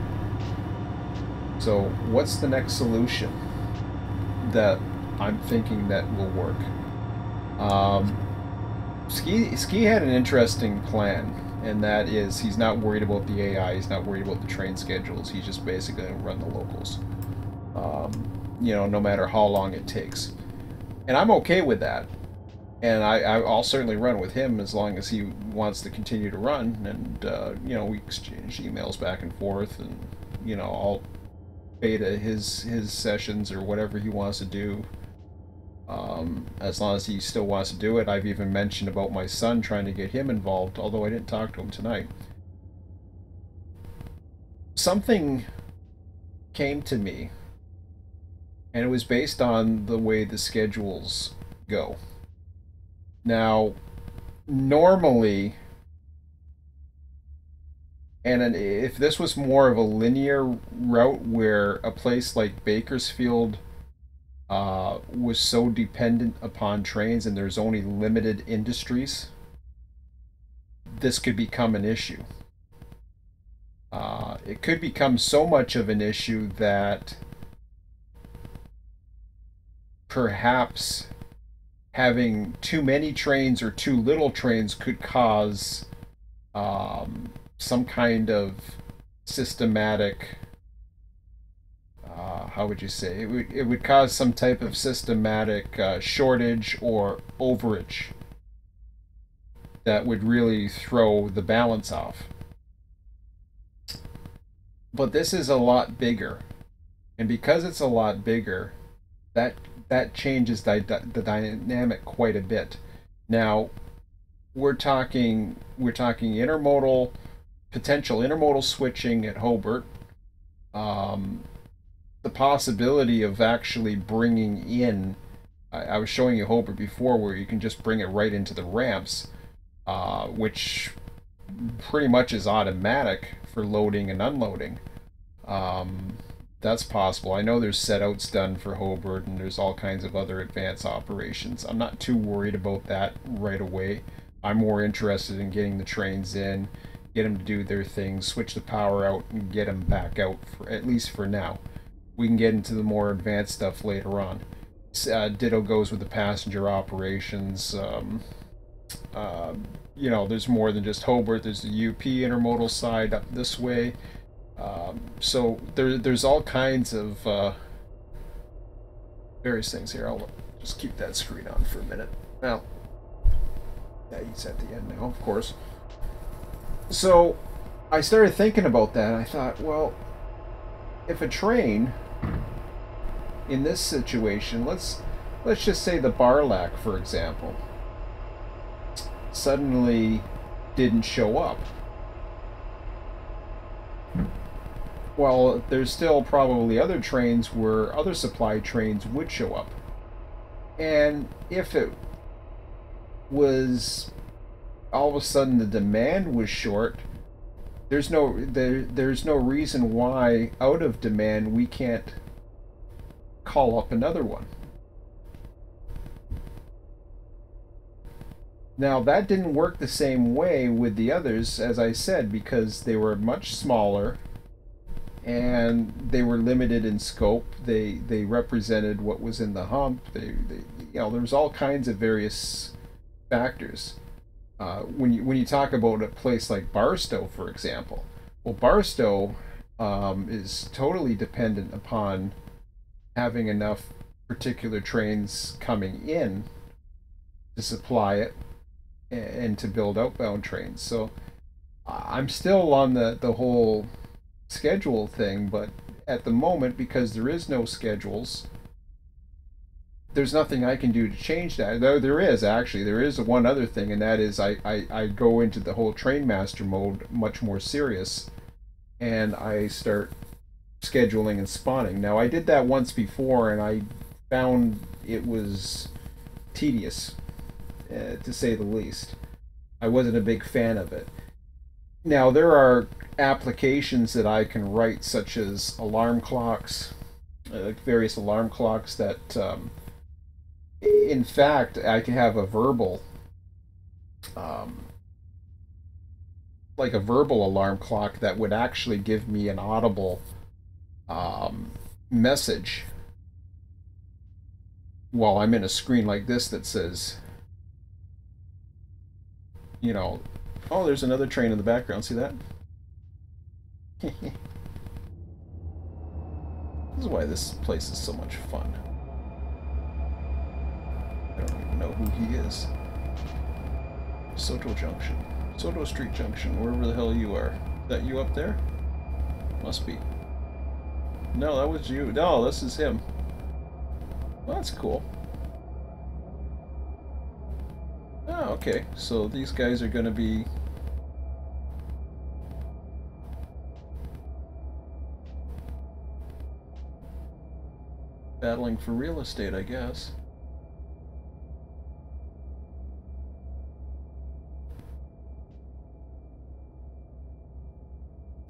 So what's the next solution that I'm thinking that will work? Ski had an interesting plan, and that is he's not worried about the AI, he's not worried about the train schedules, he's just basically going to run the locals. You know, no matter how long it takes. And I'm okay with that. And I'll certainly run with him as long as he wants to continue to run. And, you know, we exchange emails back and forth, and, you know, I'll beta his sessions or whatever he wants to do. As long as he still wants to do it. I've even mentioned about my son, trying to get him involved, although I didn't talk to him tonight. Something came to me, and it was based on the way the schedules go. Now, normally, and if this was more of a linear route where a place like Bakersfield was so dependent upon trains and there's only limited industries, this could become an issue. It could become so much of an issue that perhaps having too many trains or too little trains could cause some kind of systematic, how would you say, it would cause some type of systematic shortage or overage that would really throw the balance off. But this is a lot bigger, and because it's a lot bigger, that that changes the dynamic quite a bit. Now we're talking intermodal, potential intermodal switching at Hobart. Um, the possibility of actually bringing in, I was showing you Hobart before, where you can just bring it right into the ramps, which pretty much is automatic for loading and unloading. Um, that's possible. I know there's setouts done for Hobart, and there's all kinds of other advanced operations. I'm not too worried about that right away. I'm more interested in getting the trains in, get them to do their thing, switch the power out, and get them back out, for at least for now. We can get into the more advanced stuff later on. Ditto goes with the passenger operations. Uh, there's more than just Hobart. There's the UP intermodal side up this way. So there's all kinds of various things here. I'll just keep that screen on for a minute. Now, yeah, he's at the end now, of course. So I started thinking about that. I thought, well, if a train in this situation, let's just say the Barlack, for example, suddenly didn't show up. Well, there's still probably other trains where other supply trains would show up. And if it was all of a sudden the demand was short, there's no reason why out of demand we can't call up another one. Now that didn't work the same way with the others, as I said, because they were much smaller and they were limited in scope. They represented what was in the hump. There was all kinds of various factors. When you talk about a place like Barstow, for example, well, Barstow is totally dependent upon having enough particular trains coming in to supply it and to build outbound trains. So I'm still on the whole schedule thing, but at the moment, because there is no schedules, there's nothing I can do to change that. Though there is one other thing, and that is I go into the whole train master mode much more serious, and I start scheduling and spawning. Now I did that once before, and I found it was tedious, to say the least. I wasn't a big fan of it. Now there are applications that I can write, such as alarm clocks, various alarm clocks that, in fact, I can have a verbal, like a verbal alarm clock that would actually give me an audible message while I'm in a screen like this that says, oh, there's another train in the background. See that? This is why this place is so much fun. I don't even know who he is. Soto Junction. Soto Street Junction, wherever the hell you are. Is that you up there? Must be. No, that was you. No, this is him. Well, that's cool. Oh, okay. So these guys are going to be... battling for real estate, I guess.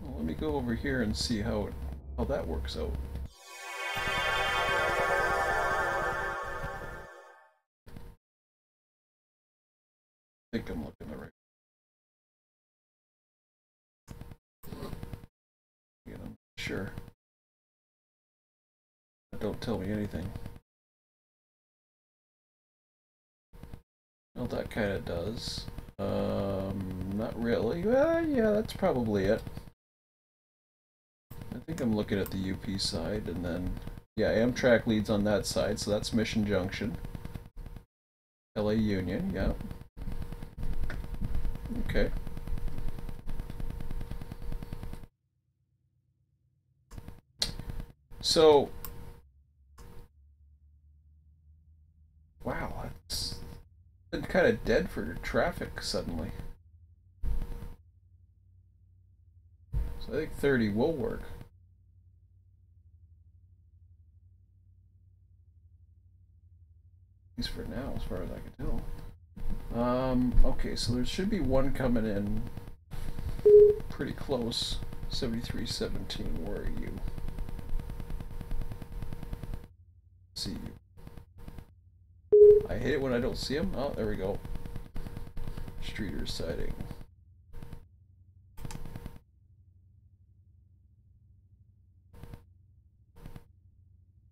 Well, let me go over here and see how that works out. I think I'm looking the right. Yeah, I'm sure. Don't tell me anything. Well, that kind of does. Not really. Yeah, that's probably it. I think I'm looking at the UP side, and then, yeah, Amtrak leads on that side, so that's Mission Junction. LA Union, yeah. Okay. So, kind of dead for traffic suddenly. So I think 30 will work. At least for now, as far as I can tell. Okay, so there should be one coming in pretty close. 7317, where are you? See you. I hate it when I don't see him. Oh, there we go. Streeter sighting.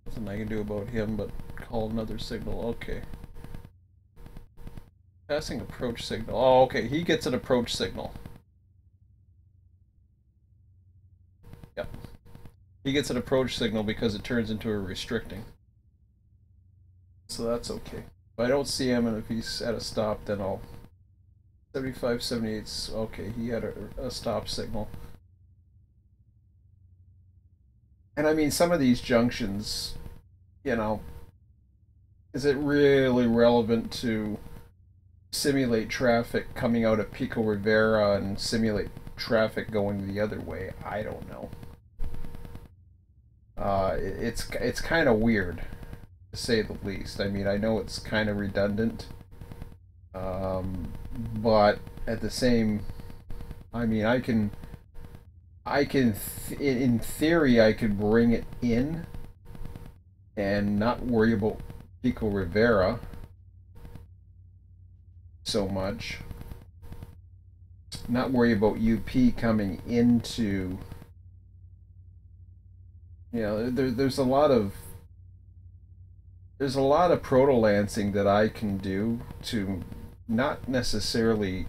Nothing I can do about him but call another signal. Okay. Passing approach signal. Oh, okay. He gets an approach signal. Yep. He gets an approach signal because it turns into a restricting. So that's okay. If I don't see him and if he's at a stop, then I'll... 75, 78's... Okay, he had a stop signal. And I mean, some of these junctions, you know, is it really relevant to simulate traffic coming out of Pico Rivera and simulate traffic going the other way? I don't know. It's kind of weird, to say the least. I mean, I know it's kind of redundant, but at the same, I mean, in theory, I could bring it in and not worry about Pico Rivera so much. Not worry about UP coming into, you know, there's a lot of proto-lancing that I can do to not necessarily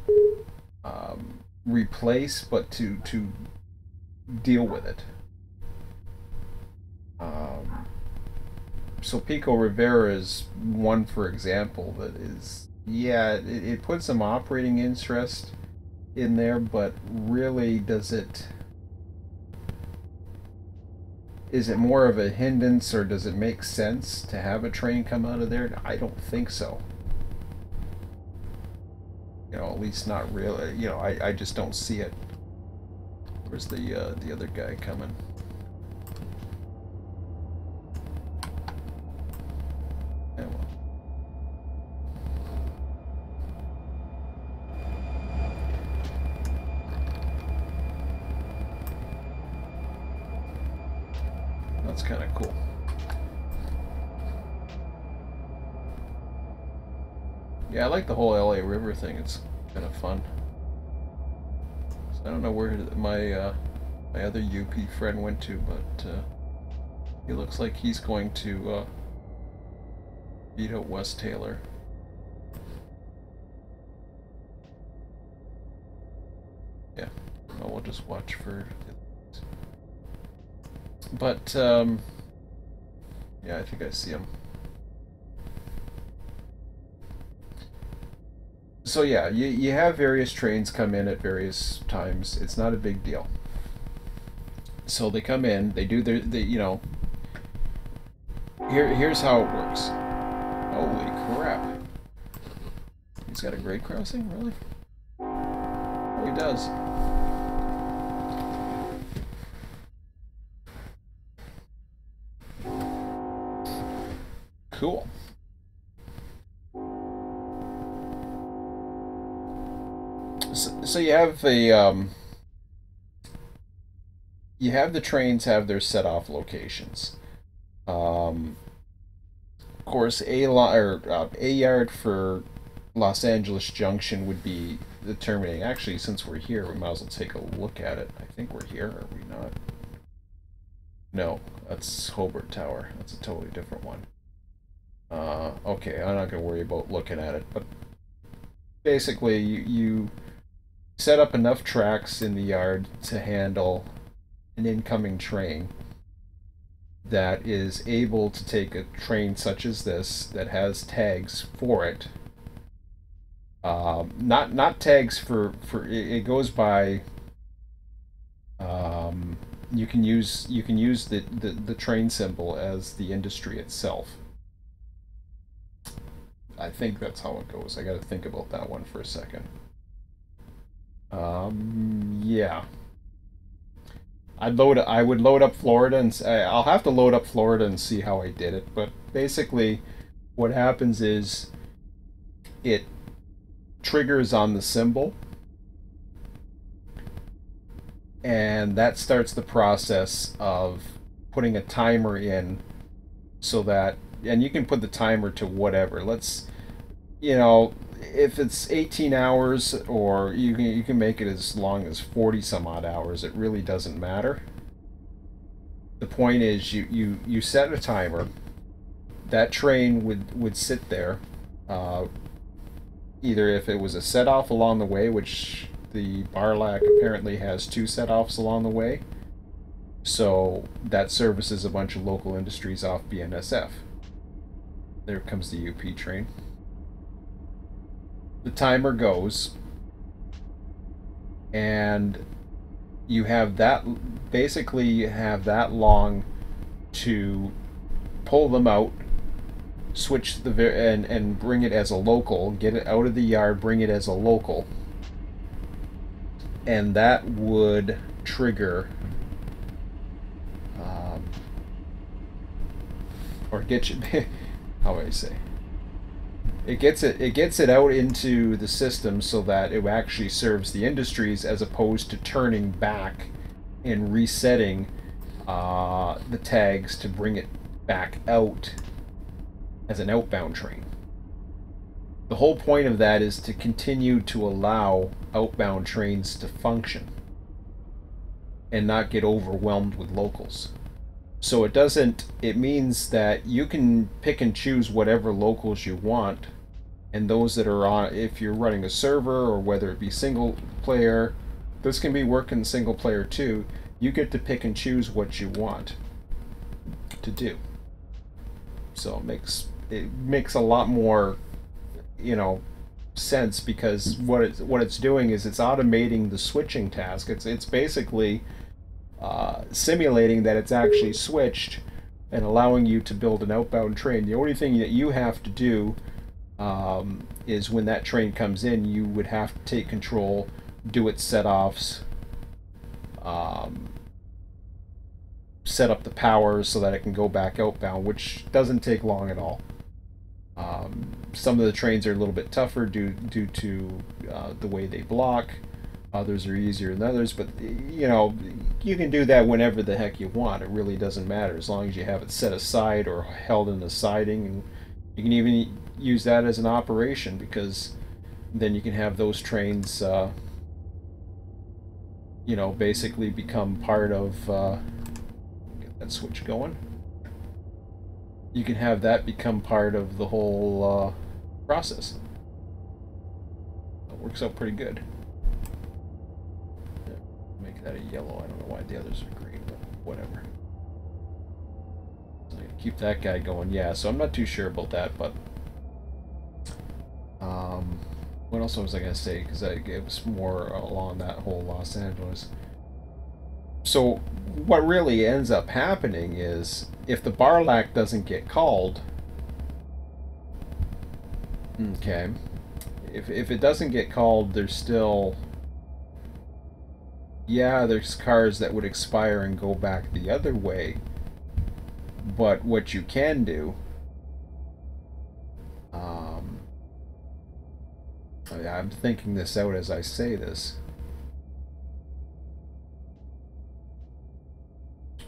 replace, but to deal with it. So Pico Rivera is one, for example, that is, yeah, it puts some operating interest in there, but really is it more of a hindrance, or does it make sense to have a train come out of there? I don't think so. You know, at least not really. You know, I just don't see it. Where's the other guy coming? Yeah, well. That's kind of cool. Yeah, I like the whole LA River thing. It's kind of fun. So I don't know where my my other UP friend went to, but he looks like he's going to beat out West Taylor. Yeah, well, we'll just watch for. But yeah, I think I see him. So yeah, you have various trains come in at various times. It's not a big deal. So they come in, they do you know, here's how it works. Holy crap. He's got a grade crossing, really? Oh, he does. Cool. So you have the trains have their set off locations. Of course, a yard for Los Angeles Junction would be the terminating. Actually, since we're here, we might as well take a look at it. I think we're here, are we not? No, that's Hobart Tower. That's a totally different one. Okay, I'm not going to worry about looking at it, but basically you set up enough tracks in the yard to handle an incoming train that is able to take a train such as this that has tags for it. Not tags for it goes by. You can use the train symbol as the industry itself. I think that's how it goes. I got to think about that one for a second. Yeah. I would load up Florida, and I'll have to load up Florida and see how I did it. But basically, what happens is it triggers on the symbol, and that starts the process of putting a timer in, so that, and you can put the timer to whatever. Let's, if it's 18 hours, or you can make it as long as 40 some odd hours. It really doesn't matter. The point is, you set a timer. That train would sit there, either if it was a set off along the way, which the Barlac apparently has 2 set offs along the way, so that services a bunch of local industries off BNSF. There comes the UP train. The timer goes, and you have that, basically you have that long to pull them out, switch and bring it as a local, get it out of the yard, bring it as a local, and that would trigger or get you how do I say, it gets it out into the system so that it actually serves the industries, as opposed to turning back and resetting the tags to bring it back out as an outbound train. The whole point of that is to continue to allow outbound trains to function and not get overwhelmed with locals. So it means that you can pick and choose whatever locals you want, and those that are on, if you're running a server, or whether it be single player, this can be working single player too, you get to pick and choose what you want to do. So it makes a lot more, sense, because what it's doing is it's automating the switching task. It's basically simulating that it's actually switched and allowing you to build an outbound train. The only thing that you have to do is when that train comes in, you would have to take control, do its set-offs, set up the power so that it can go back outbound, which doesn't take long at all. Some of the trains are a little bit tougher due to the way they block. Others are easier than others, but you can do that whenever the heck you want. It really doesn't matter, as long as you have it set aside or held in the siding. And you can even use that as an operation, because then you can have those trains basically become part of get that switch going. You can have that become part of the whole process. It works out pretty good. Make that a yellow. I don't know why the others are green, but whatever. So keep that guy going. Yeah, so I'm not too sure about that, but what else was I going to say? Because it was more along that whole Los Angeles. So what really ends up happening is, if the Barlac doesn't get called, okay, if it doesn't get called, there's still, yeah, there's cars that would expire and go back the other way. But what you can do, I'm thinking this out as I say this.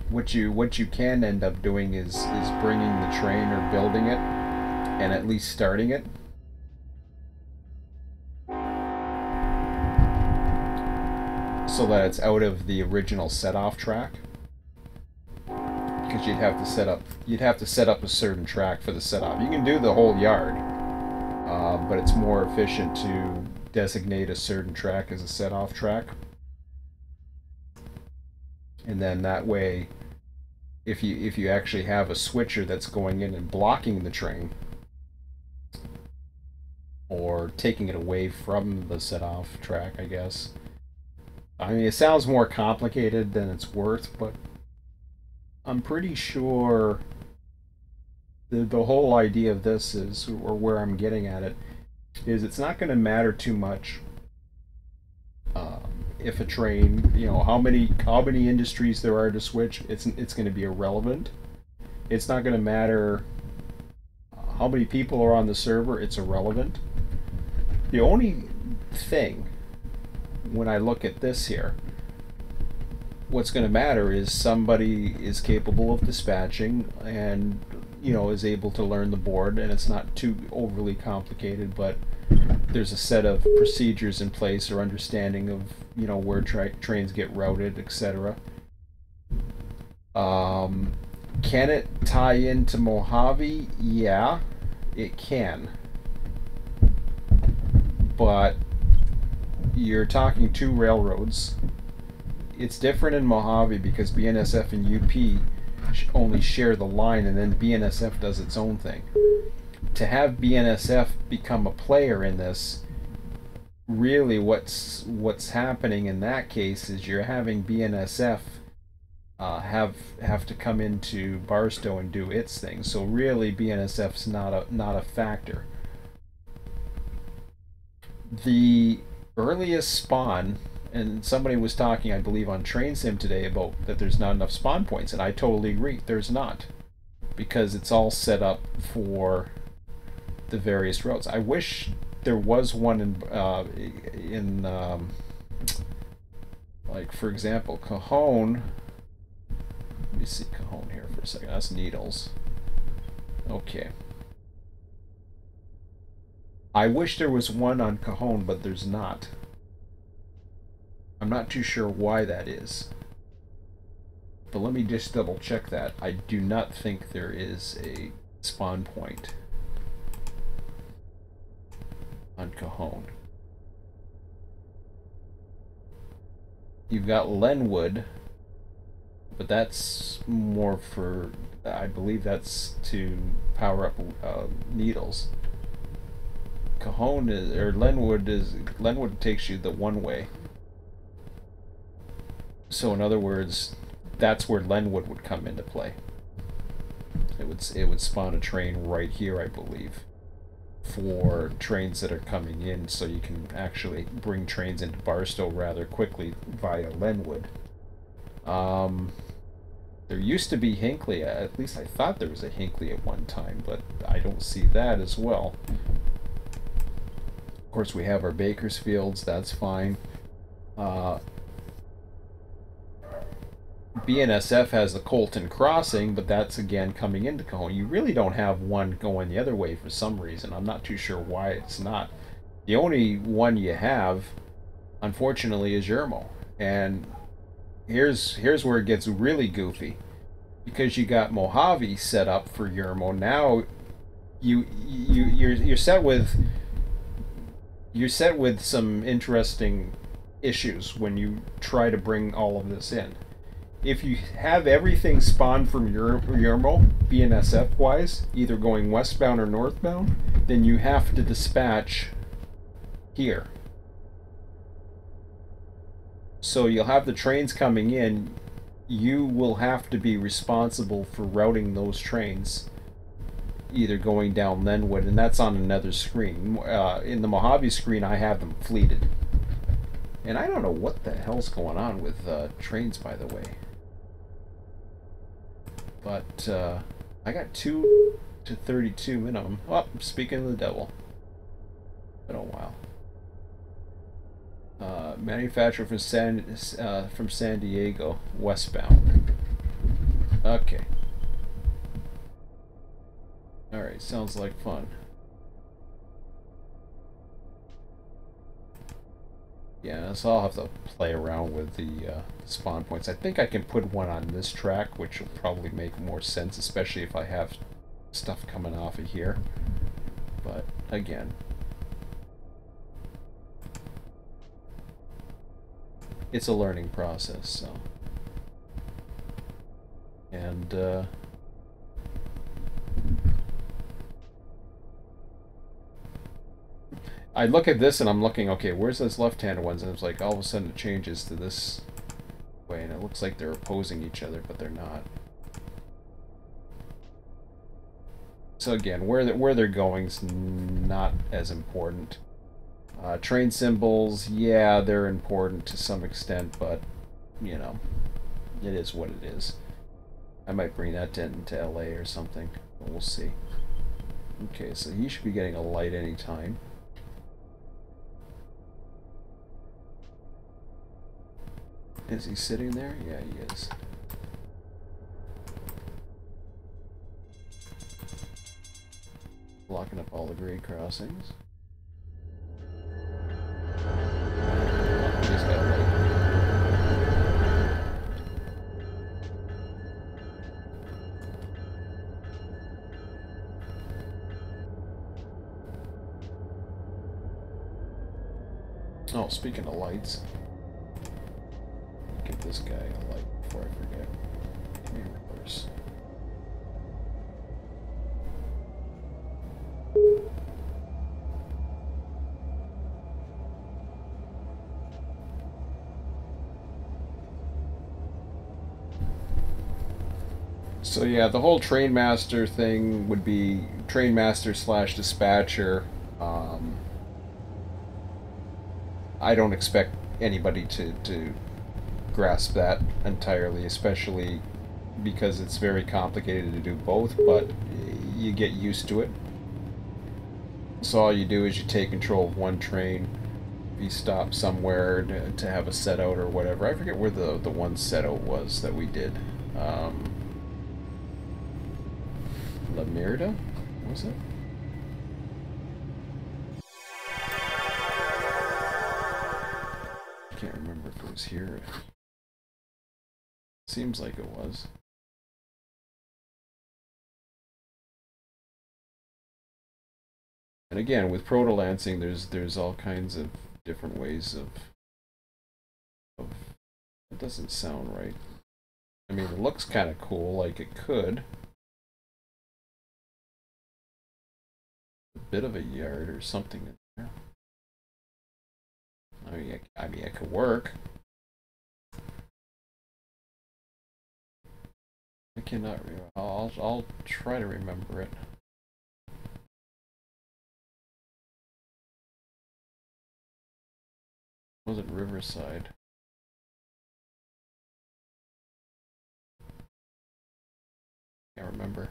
What you can end up doing is bringing the train, or building it, and at least starting it. So that it's out of the original set-off track. Because you'd have to set up a certain track for the set-off. You can do the whole yard, but it's more efficient to designate a certain track as a set-off track. And then that way, if you actually have a switcher that's going in and blocking the train, or taking it away from the set-off track, I guess. I mean, it sounds more complicated than it's worth, but I'm pretty sure the whole idea of this is, or where I'm getting at it, is it's not going to matter too much if a train, you know, how many industries there are to switch. It's going to be irrelevant. It's not going to matter how many people are on the server. It's irrelevant. The only thing, when I look at this here, what's going to matter is somebody is capable of dispatching and, you know, is able to learn the board, and it's not too overly complicated, but there's a set of procedures in place or understanding of, you know, where trains get routed, etc. Can it tie into Mojave? Yeah, it can. But you're talking two railroads. It's different in Mojave because BNSF and UP only share the line, and then BNSF does its own thing. To have BNSF become a player in this, really what's happening in that case is you're having BNSF have to come into Barstow and do its thing. So really BNSF's not a factor. The earliest spawn, and somebody was talking, I believe, on Train Sim today about that there's not enough spawn points, and I totally agree. There's not, because it's all set up for the various routes. I wish there was one in like, for example, Cajon. Let me see Cajon here for a second. That's Needles. Okay. I wish there was one on Cajon, but there's not. I'm not too sure why that is. But let me just double check that. I do not think there is a spawn point on Cajon. You've got Lenwood, but that's more for, I believe that's to power up Needles. Cajon is, or Lenwood takes you the one way. So in other words, that's where Lenwood would come into play. It would spawn a train right here, I believe, for trains that are coming in, so you can actually bring trains into Barstow rather quickly via Lenwood. There used to be Hinckley, at least I thought there was a Hinckley at one time, but I don't see that as well. Of course, we have our Bakersfields, that's fine. BNSF has the Colton Crossing, but that's again coming into Cajon. You really don't have one going the other way for some reason. I'm not too sure why it's not. The only one you have, unfortunately, is Yermo. And here's where it gets really goofy, because you got Mojave set up for Yermo. Now you're set with some interesting issues when you try to bring all of this in. If you have everything spawned from Yermo, BNSF wise, either going westbound or northbound, then you have to dispatch here. So you'll have the trains coming in. You will have to be responsible for routing those trains, either going down Lenwood, and that's on another screen. In the Mojave screen, I have them fleeted. And I don't know what the hell's going on with trains, by the way. But I got 2 to 32 minimum. Oh, speaking of the devil. Been a while. Manufacturer from San Diego, westbound. Okay. Alright, sounds like fun. Yeah, so I'll have to play around with the spawn points. I think I can put one on this track, which will probably make more sense, especially if I have stuff coming off of here. But, again, it's a learning process, so. And, I look at this and I'm looking, okay, where's those left-handed ones? And it's like all of a sudden it changes to this way, and it looks like they're opposing each other, but they're not. So again, where they're going is not as important. Train symbols, yeah, they're important to some extent, but you know, it is what it is. I might bring that into LA or something, but we'll see. Okay, so he should be getting a light anytime. Is he sitting there? Yeah, he is. Blocking up all the grade crossings. He's got a light. Oh, speaking of lights, give this guy a light before I forget. Give me a reverse. So yeah, the whole train master thing would be train master / dispatcher. I don't expect anybody to grasp that entirely, especially because it's very complicated to do both, but you get used to it. So all you do is you take control of one train. If you stop somewhere to have a set out or whatever. I forget where the one set out was that we did. La Merida? What was it? I can't remember if it was here. Seems like it was. And again, with proto-lancing, there's all kinds of different ways of it doesn't sound right. I mean, it looks kind of cool, like it could. A bit of a yard or something in there. I mean, it could work. I cannot. I'll try to remember it. Was it Riverside? Can't remember.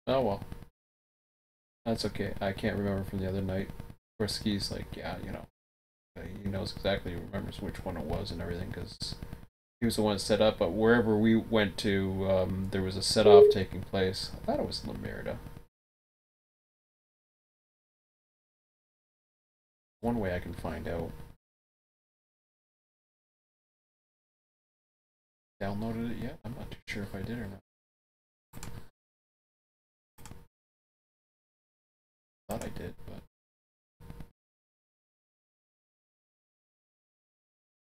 Oh well. That's okay. I can't remember from the other night. Of course, Ski's like, yeah, you know, he knows exactly, remembers which one it was and everything, because he was the one set up. But wherever we went to, there was a set-off taking place. I thought it was La Merida. One way I can find out. Downloaded it yet? I'm not too sure if I did or not. Thought I did, but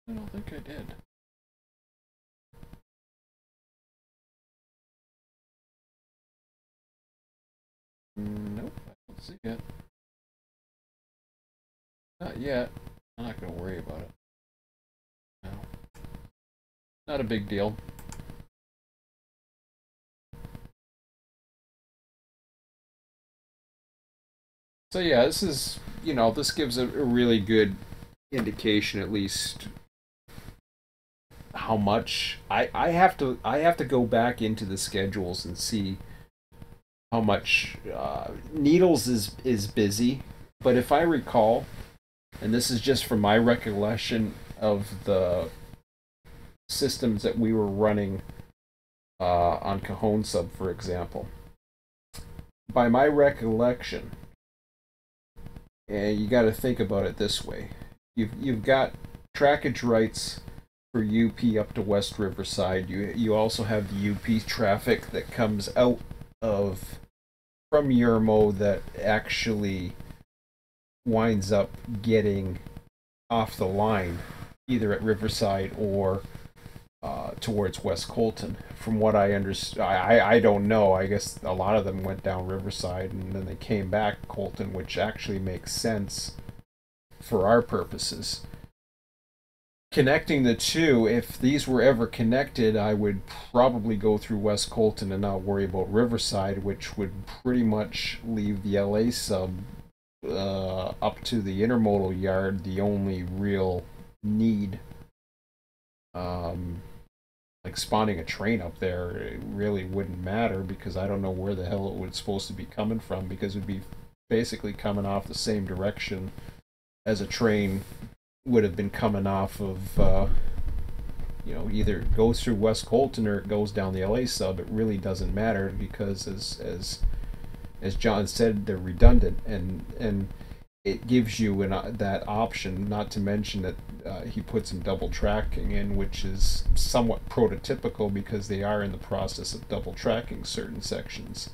I don't think I did. Nope, I don't see it. Not yet. I'm not going to worry about it. No. Not a big deal. So yeah, this is, you know, this gives a really good indication, at least, how much I have to go back into the schedules and see how much Needles is busy. But if I recall, and this is just from my recollection of the systems that we were running on Cajon Sub, for example, by my recollection, and you got to think about it this way: you've got trackage rights for UP up to West Riverside. You also have the UP traffic that comes out of from Yermo that actually winds up getting off the line either at Riverside or towards West Colton. From what I understand, I don't know. I guess a lot of them went down Riverside and then they came back Colton, which actually makes sense for our purposes. connecting the two, if these were ever connected, I would probably go through West Colton and not worry about Riverside, which would pretty much leave the LA sub up to the intermodal yard the only real need. Like spawning a train up there, it really wouldn't matter because I don't know where the hell it was supposed to be coming from, because it would be basically coming off the same direction as a train would have been coming off of, either it goes through West Colton or it goes down the LA sub. It really doesn't matter because, as John said, they're redundant, and it gives you that option. Not to mention that he put some double tracking in, which is somewhat prototypical because they are in the process of double tracking certain sections.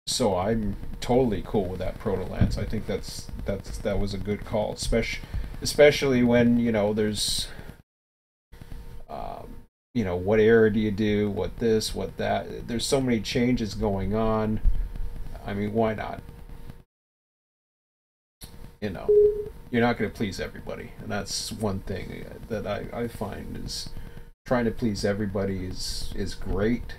So I'm totally cool with that Proto Lance. I think that was a good call, especially when there's what era do you do, what this, what that. There's so many changes going on. I mean, why not? You're not going to please everybody, and that's one thing that I find is trying to please everybody is great.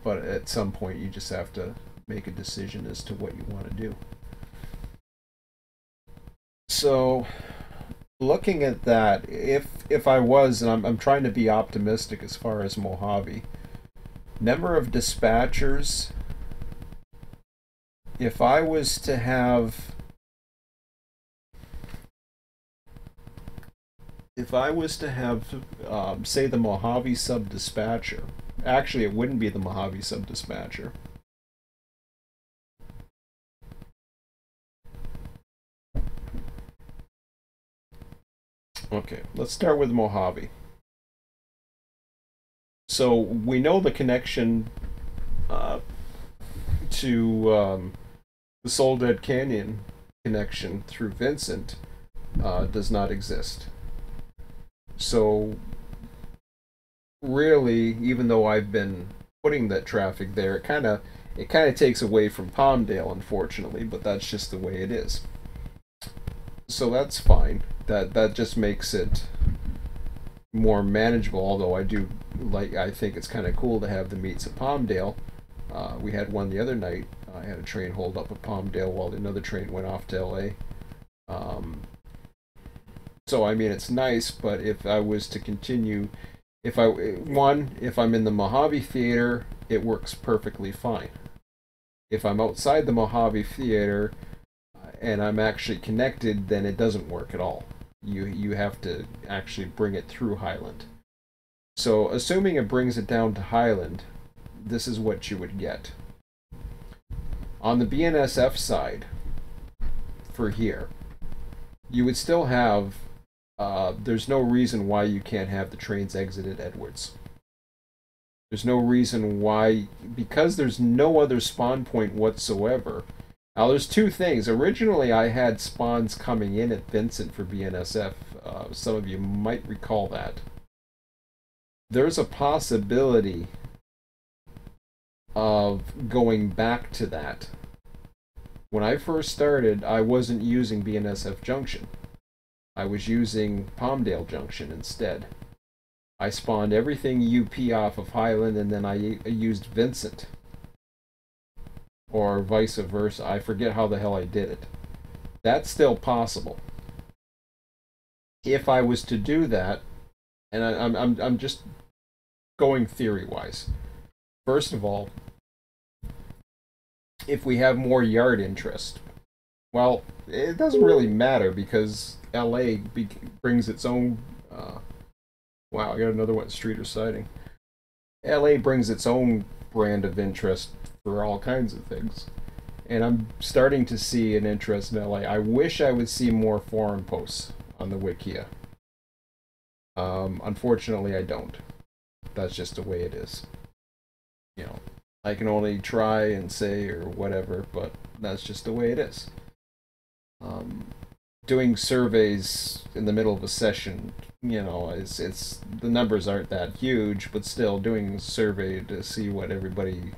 But at some point you just have to make a decision as to what you want to do. So looking at that, if I was, and I'm trying to be optimistic as far as Mojave, number of dispatchers, if I was to have say the Mojave sub dispatcher, actually it wouldn't be the Mojave sub dispatcher. Okay, let's start with Mojave. So we know the connection to the Soul Dead Canyon connection through Vincent does not exist. So really, even though I've been putting that traffic there, it kind of takes away from Palmdale, unfortunately, but that's just the way it is. So that's fine. That just makes it more manageable. Although I think it's kind of cool to have the meets at Palmdale. We had one the other night. I had a train hold up at Palmdale while another train went off to LA. So I mean, it's nice, but if I was to continue, if I'm in the Mojave Theater, it works perfectly fine. If I'm outside the Mojave Theater and I'm actually connected, then it doesn't work at all. You have to actually bring it through Highland. So assuming it brings it down to Highland, this is what you would get. On the BNSF side, for here, you would still have, there's no reason why you can't have the trains exit at Edwards. There's no reason why, because there's no other spawn point whatsoever. Now, there's two things. Originally, I had spawns coming in at Vincent for BNSF. Some of you might recall that. There's a possibility of going back to that. When I first started, I wasn't using BNSF Junction. I was using Palmdale Junction instead. I spawned everything UP off of Highland, and then I used Vincent. Or vice versa. I forget how the hell I did it. That's still possible. If I was to do that, and I'm just going theory-wise. First of all, if we have more yard interest, well, it doesn't really matter because LA brings its own. Wow, I got another one, Streeter sighting. LA brings its own brand of interest for all kinds of things. And I'm starting to see an interest in LA. I wish I would see more forum posts on the Wikia. Unfortunately, I don't. That's just the way it is. I can only try and say or whatever, but that's just the way it is. Doing surveys in the middle of a session, it's the numbers aren't that huge, but still doing a survey to see what everybody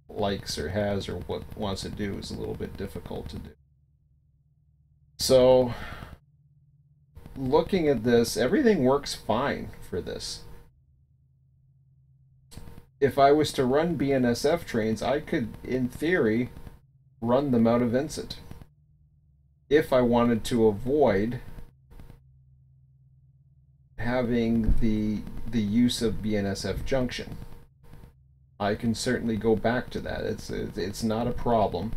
likes or has or what wants to do is a little bit difficult to do. So looking at this, everything works fine for this. If I was to run BNSF trains, I could, in theory, run them out of Vincent. If I wanted to avoid having the use of BNSF junction, I can certainly go back to that. It's not a problem.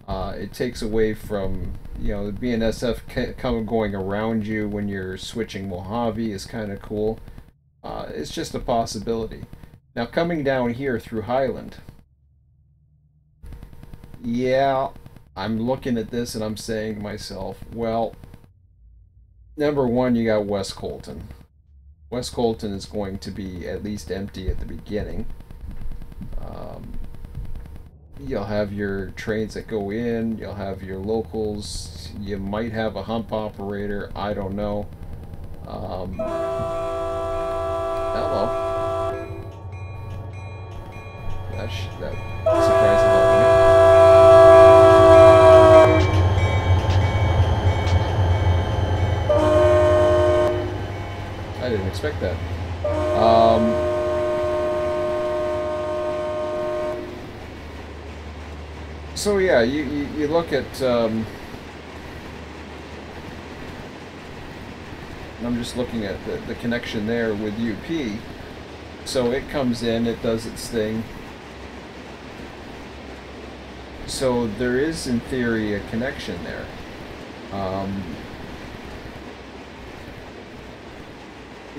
It takes away from, you know, the BNSF going around you when you're switching Mojave is kind of cool. It's just a possibility. Now coming down here through Highland, yeah, I'm looking at this and I'm saying to myself, well, number one, you got West Colton. West Colton is going to be at least empty at the beginning. You'll have your trains that go in, you'll have your locals, you might have a hump operator, I don't know. Hello. That surprised the hell out of me. I didn't expect that. So yeah, you look at, I'm just looking at the connection there with UP. So it comes in, it does its thing. So there is, in theory, a connection there.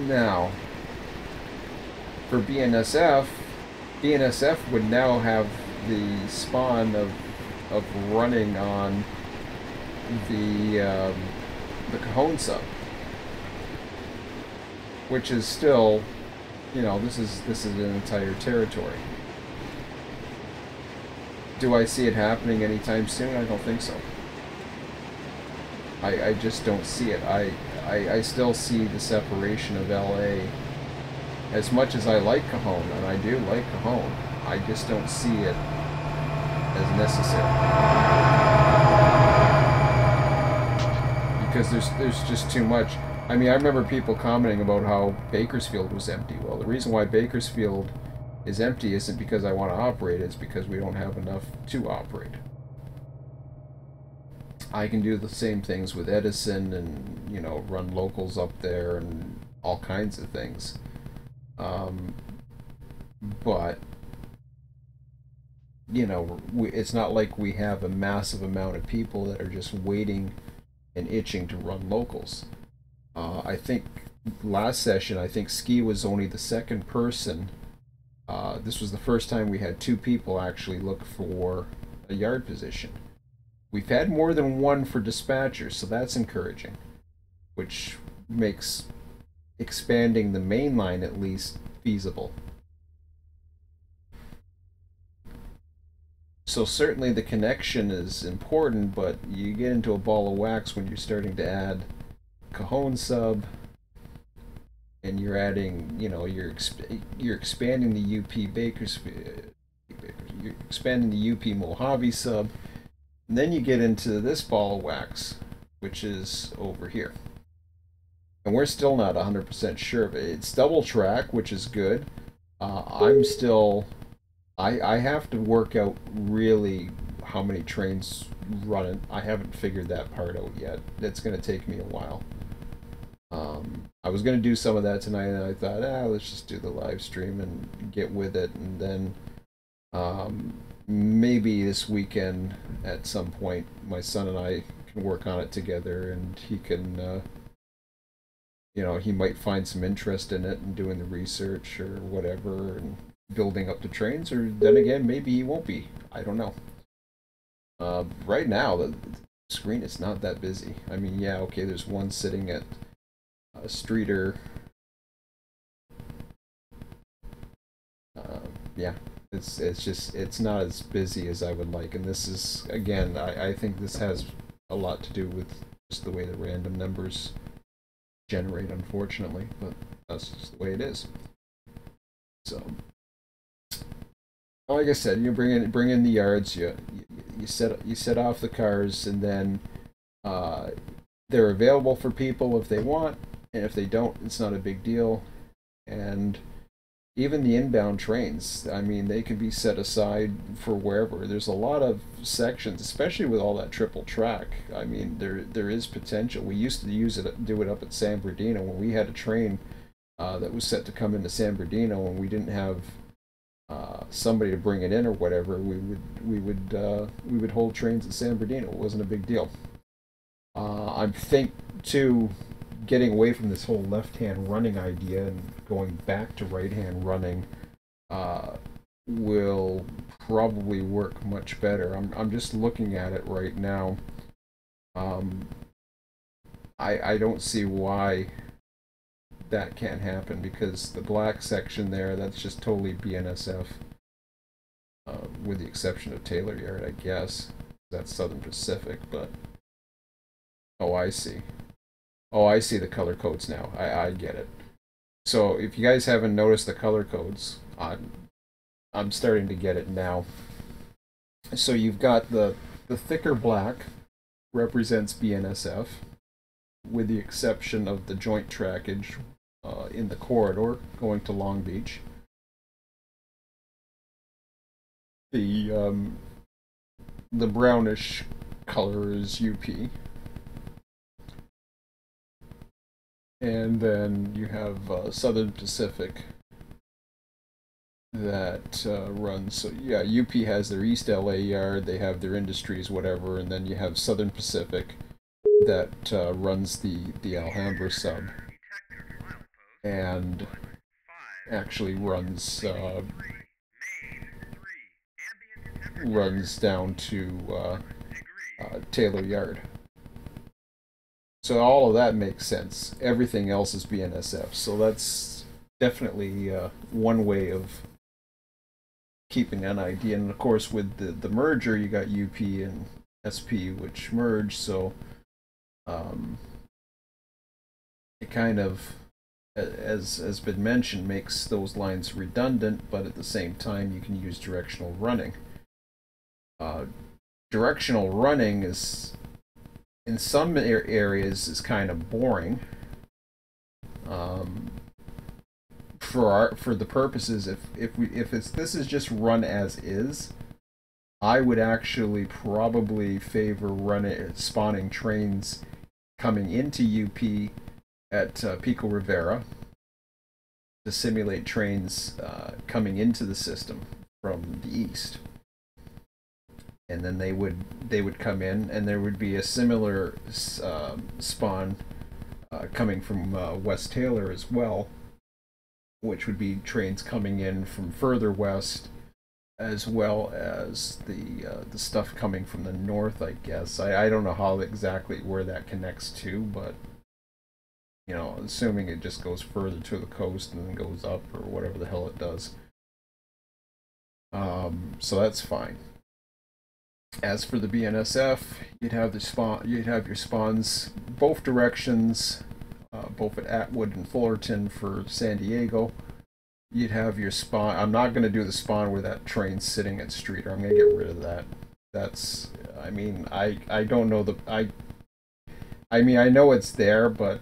Now, for BNSF would now have the spawn of running on the Cajon sub, which is still, you know, this is an entire territory. Do I see it happening anytime soon? I don't think so. I just don't see it. I still see the separation of LA. As much as I like Cajon, and I do like Cajon, I just don't see it as necessary. Because there's just too much. I mean, I remember people commenting about how Bakersfield was empty. Well, the reason why Bakersfield is empty isn't because I want to operate, it's because we don't have enough to operate. I can do the same things with Edison and, you know, run locals up there and all kinds of things. But, you know, it's not like we have a massive amount of people that are just waiting and itching to run locals. I think last session, I think Ski was only the second person. This was the first time we had two people actually look for a yard position. We've had more than one for dispatchers, so that's encouraging, which makes expanding the main line at least feasible. So certainly the connection is important, but you get into a ball of wax when you're starting to add Cajon sub, and you're adding, you know, you're expanding the UP Bakersfield, you're expanding the UP Mojave sub, and then you get into this ball of wax, which is over here. And we're still not 100% sure of it. It's double track, which is good. I'm still, I have to work out really how many trains running. I haven't figured that part out yet. It's going to take me a while. I was going to do some of that tonight, and I thought, let's just do the live stream and get with it, and then maybe this weekend at some point my son and I can work on it together, and he can you know, he might find some interest in it and doing the research or whatever and building up the trains, or then again maybe he won't be. I don't know. Right now the screen is not that busy. I mean, yeah, okay, there's one sitting at Streeter. Yeah, it's not as busy as I would like, and this is, again, I think this has a lot to do with just the way the random numbers generate, unfortunately, but that's just the way it is. So, like I said, you bring in the yards, you set off the cars, and then they're available for people if they want, and if they don't, it's not a big deal. And even the inbound trains, I mean, they can be set aside for wherever. There's a lot of sections, especially with all that triple track. I mean, there is potential. We used to do it up at San Bernardino when we had a train that was set to come into San Bernardino, and we didn't have somebody to bring it in or whatever. We would hold trains at San Bernardino. It wasn't a big deal. I think too, getting away from this whole left-hand running idea and going back to right-hand running will probably work much better. I'm just looking at it right now. I don't see why that can't happen, because the black section there, that's just totally BNSF, with the exception of Taylor Yard, I guess. That's Southern Pacific, but oh, I see. Oh, I see the color codes now. I get it. So if you guys haven't noticed the color codes, I'm starting to get it now. So you've got the thicker black represents BNSF, with the exception of the joint trackage in the corridor going to Long Beach. The brownish color is UP. And then you have Southern Pacific that runs. So yeah, UP has their East LA yard, they have their industries, whatever, and then you have Southern Pacific that runs the Alhambra sub, and actually runs down to Taylor Yard. So all of that makes sense. Everything else is BNSF. So that's definitely one way of keeping an idea. And of course, with the merger, you got UP and SP, which merge. So it kind of, as has been mentioned, makes those lines redundant. But at the same time, you can use directional running. Directional running is, in some areas, is kind of boring. For the purposes, if this is just run as is, I would actually probably favor spawning trains coming into UP at Pico Rivera to simulate trains coming into the system from the east. And then they would come in, and there would be a similar spawn coming from West Taylor as well, which would be trains coming in from further west, as well as the stuff coming from the north, I guess. I don't know how exactly where that connects to, but you know, assuming it just goes further to the coast and then goes up or whatever the hell it does. So that's fine. As for the BNSF, you'd have your spawns both directions, both at Atwood and Fullerton for San Diego. You'd have your spawn. I'm not going to do the spawn where that train's sitting at Streeter. I'm going to get rid of that. That's, I mean, I don't know I mean, I know it's there, but,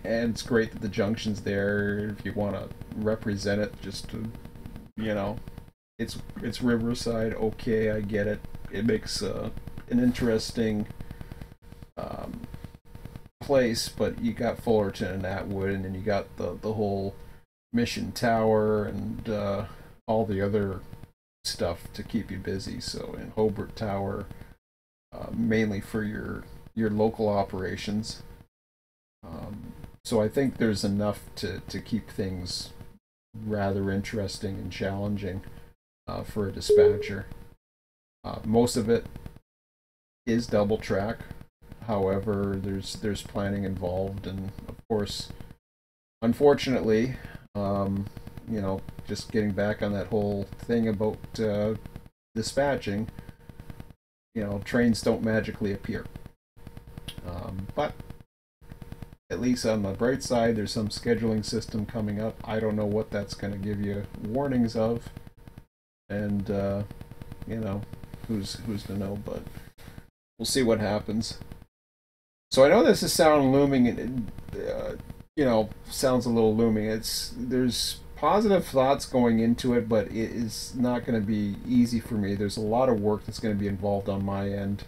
and it's great that the junction's there if you want to represent it, just to, you know, it's Riverside. Okay, I get it. It makes an interesting place, but you got Fullerton and Atwood, and then you got the whole Mission Tower and all the other stuff to keep you busy. So in Hobart Tower, mainly for your local operations. So I think there's enough to keep things rather interesting and challenging for a dispatcher. Most of it is double track. However, there's planning involved, and of course, unfortunately, you know, just getting back on that whole thing about dispatching, you know, trains don't magically appear. But at least on the bright side, there's some scheduling system coming up. I don't know what that's going to give you warnings of, and you know, who's to know, but we'll see what happens. So I know this is sound looming, and you know, sounds a little looming. There's positive thoughts going into it, but it is not going to be easy for me. There's a lot of work that's going to be involved on my end.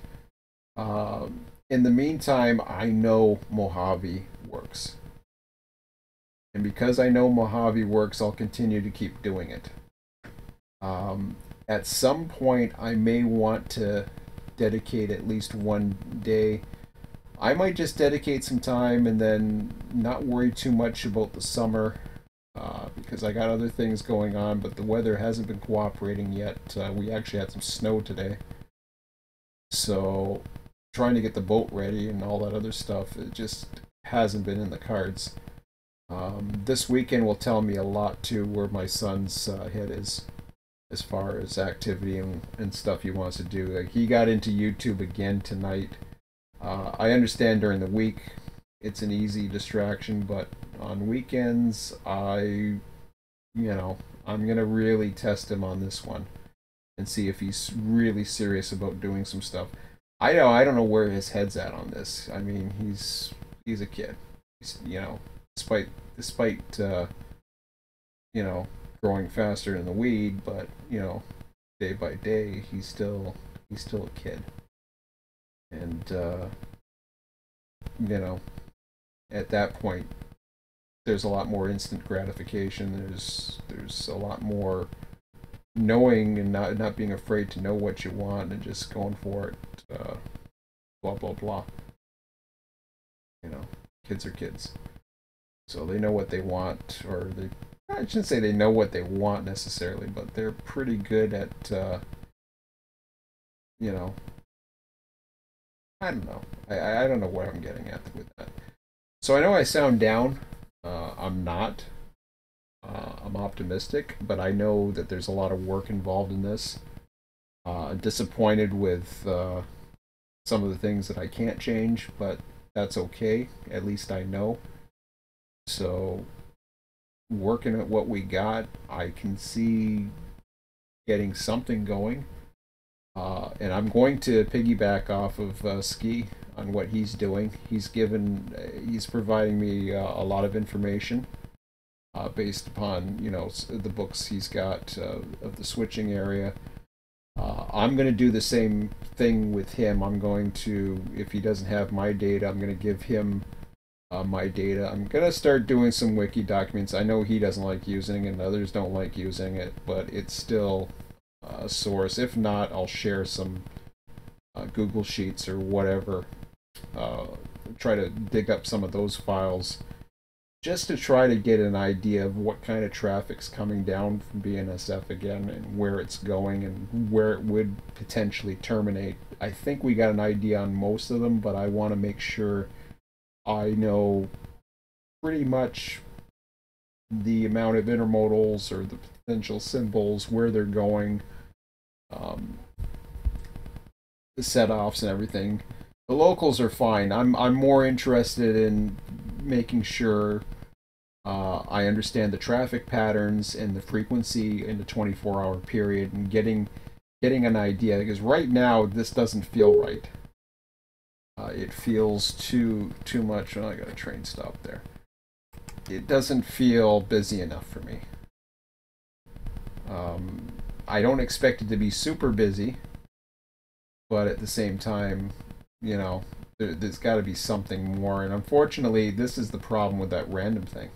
In the meantime, I know Mojave works, and because I know Mojave works, I'll continue to keep doing it. At some point, I may want to dedicate at least one day. I might just dedicate some time and then not worry too much about the summer because I got other things going on, but the weather hasn't been cooperating yet. We actually had some snow today. So trying to get the boat ready and all that other stuff, it just hasn't been in the cards. This weekend will tell me a lot too where my son's head is as far as activity and stuff he wants to do. Like he got into YouTube again tonight. I understand during the week it's an easy distraction, but on weekends I'm gonna really test him on this one and see if he's really serious about doing some stuff. I don't know where his head's at on this. I mean, he's a kid. He's, despite growing faster in the weed, but day by day he's still a kid. And at that point there's a lot more instant gratification. There's a lot more knowing and not being afraid to know what you want and just going for it. Blah blah blah. Kids are kids, so they know what they want, or I shouldn't say they know what they want necessarily, but they're pretty good at I don't know. I don't know what I'm getting at with that. So I know I sound down. I'm not. I'm optimistic, but I know that there's a lot of work involved in this. Disappointed with some of the things that I can't change, but that's okay. At least I know. So working at what we got, I can see getting something going. And I'm going to piggyback off of Ski on what he's doing. He's providing me a lot of information based upon the books he's got of the switching area. I'm going to do the same thing with him. I'm going to, if he doesn't have my data, I'm going to give him my data. I'm going to start doing some wiki documents. I know he doesn't like using it and others don't like using it, but it's still a source. If not, I'll share some Google Sheets or whatever. Try to dig up some of those files just to try to get an idea of what kind of traffic's coming down from BNSF again and where it's going and where it would potentially terminate. I think we got an idea on most of them, but I want to make sure I know pretty much the amount of intermodals or the potential symbols, where they're going, the set-offs and everything. The locals are fine. I'm more interested in making sure I understand the traffic patterns and the frequency in the 24-hour period and getting an idea, because right now this doesn't feel right. It feels too much. Oh, I got a train stop there. It doesn't feel busy enough for me. I don't expect it to be super busy, but at the same time, there's got to be something more. And unfortunately, this is the problem with that random thing.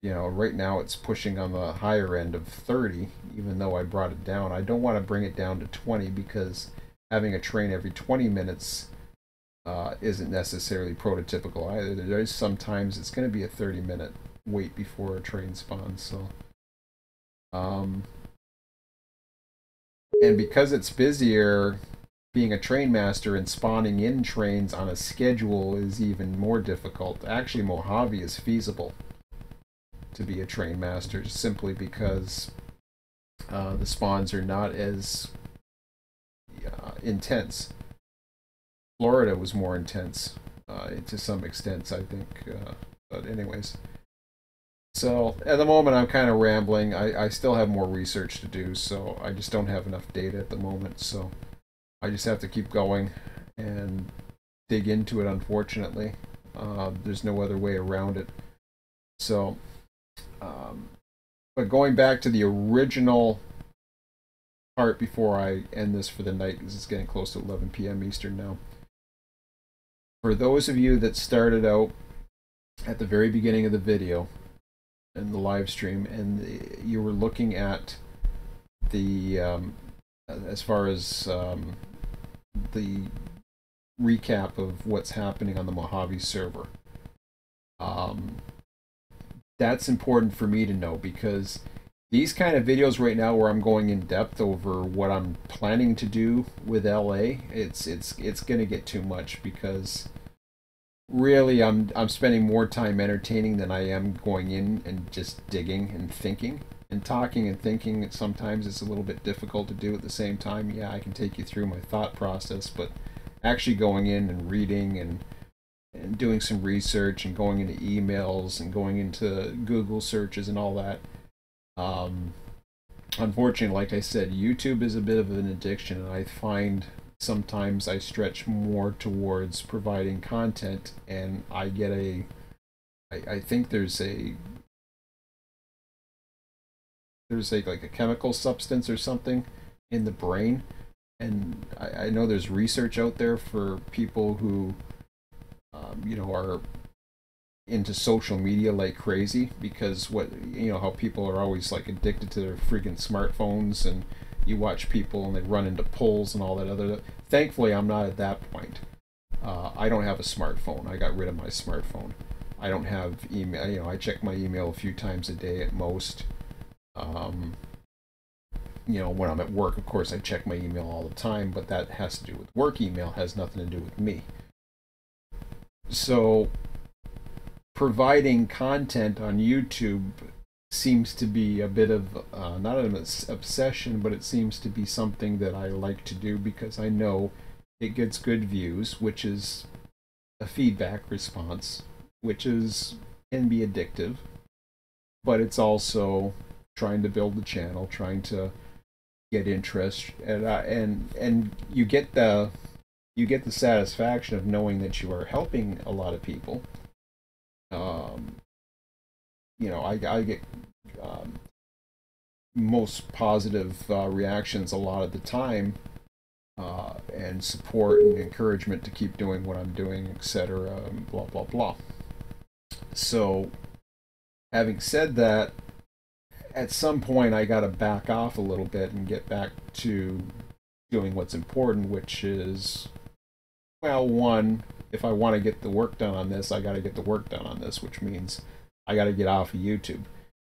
Right now it's pushing on the higher end of 30, even though I brought it down. I don't want to bring it down to 20 because having a train every 20 minutes isn't necessarily prototypical either. There's sometimes it's going to be a 30-minute wait before a train spawns. So, and because it's busier, being a train master and spawning in trains on a schedule is even more difficult. Actually, Mojave is feasible to be a train master simply because the spawns are not as intense. Florida was more intense to some extent, I think. But anyways, so at the moment I'm kind of rambling. I still have more research to do, so I just don't have enough data at the moment. So I just have to keep going and dig into it, unfortunately. There's no other way around it. So, but going back to the original part before I end this for the night, because it's getting close to 11 p.m. Eastern now. For those of you that started out at the very beginning of the video and the live stream, and you were looking at the as far as the recap of what's happening on the Mojave server, that's important for me to know, because these kind of videos right now where I'm going in depth over what I'm planning to do with LA, it's going to get too much, because really I'm spending more time entertaining than I am going in and just digging and thinking. And talking and thinking, sometimes it's a little bit difficult to do at the same time. Yeah, I can take you through my thought process, but actually going in and reading and doing some research and going into emails and going into Google searches and all that, unfortunately, like I said, YouTube is a bit of an addiction, and I find sometimes I stretch more towards providing content, and I get I think there's like a chemical substance or something in the brain, and I know there's research out there for people who are into social media like crazy, because how people are always like addicted to their freaking smartphones, and you watch people and they run into poles and all that other. Thankfully, I'm not at that point. I don't have a smartphone. I got rid of my smartphone. I don't have email. I check my email a few times a day at most. When I'm at work, of course, I check my email all the time, but that has to do with work email, has nothing to do with me. So providing content on YouTube seems to be a bit of not an obsession, but it seems to be something that I like to do, because I know it gets good views, which is a feedback response, which can be addictive, but it's also trying to build the channel, trying to get interest, and you get the satisfaction of knowing that you are helping a lot of people. I get most positive reactions a lot of the time, and support and encouragement to keep doing what I'm doing, etc. Blah blah blah. So, having said that, at some point I got to back off a little bit and get back to doing what's important, which is, well, one, if I want to get the work done on this, I got to get the work done on this, which means I got to get off of YouTube.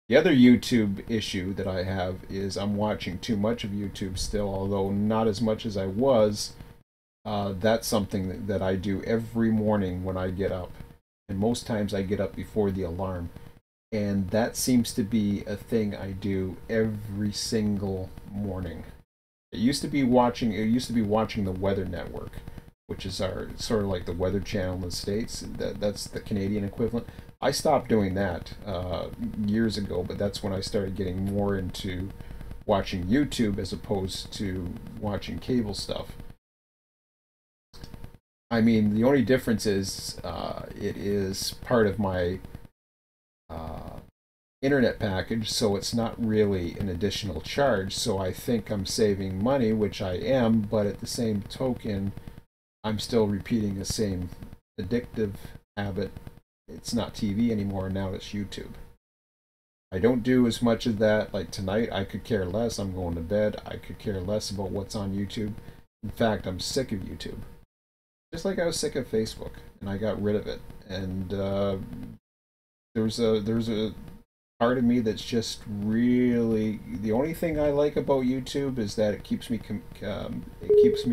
The other YouTube issue that I have is I'm watching too much of YouTube still, although not as much as I was. That's something that I do every morning when I get up, and most times I get up before the alarm, and that seems to be a thing I do every single morning. It used to be watching the Weather Network, which is our sort of like the Weather Channel in the States. That's the Canadian equivalent. I stopped doing that years ago, but that's when I started getting more into watching YouTube as opposed to watching cable stuff. I mean, the only difference is it is part of my internet package, so it's not really an additional charge, so I think I'm saving money, which I am, but at the same token, I'm still repeating the same addictive habit. It's not TV anymore, now it's YouTube. I don't do as much of that. Like tonight, I could care less. I'm going to bed. I could care less about what's on YouTube. In fact, I'm sick of YouTube. Just like I was sick of Facebook, and I got rid of it. And there's a part of me that's just really, the only thing I like about YouTube is that it keeps me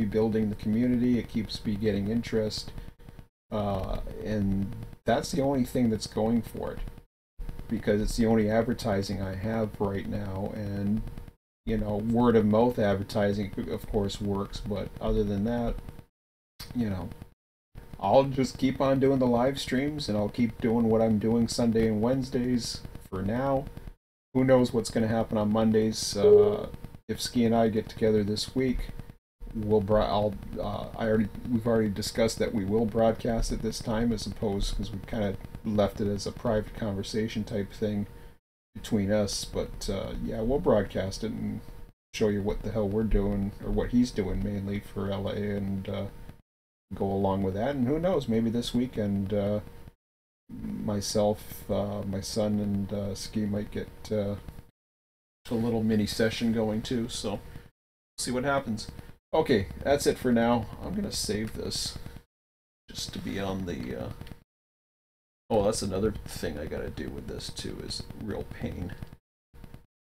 building the community. It keeps me getting interest, and that's the only thing that's going for it, because it's the only advertising I have right now. And word of mouth advertising of course works, but other than that, I'll just keep on doing the live streams, and I'll keep doing what I'm doing Sunday and Wednesdays for now. Who knows what's going to happen on Mondays. If Ski and I get together this week, we've already discussed that we will broadcast it this time, as opposed, because we kind of left it as a private conversation type thing between us. But yeah, we'll broadcast it and show you what the hell we're doing, or what he's doing mainly for LA, and go along with that. And who knows, maybe this weekend myself, my son, and Ski might get a little mini session going too. So see what happens. Okay, that's it for now. I'm gonna save this just to be on the. Oh, that's another thing I gotta do with this too. Is real pain.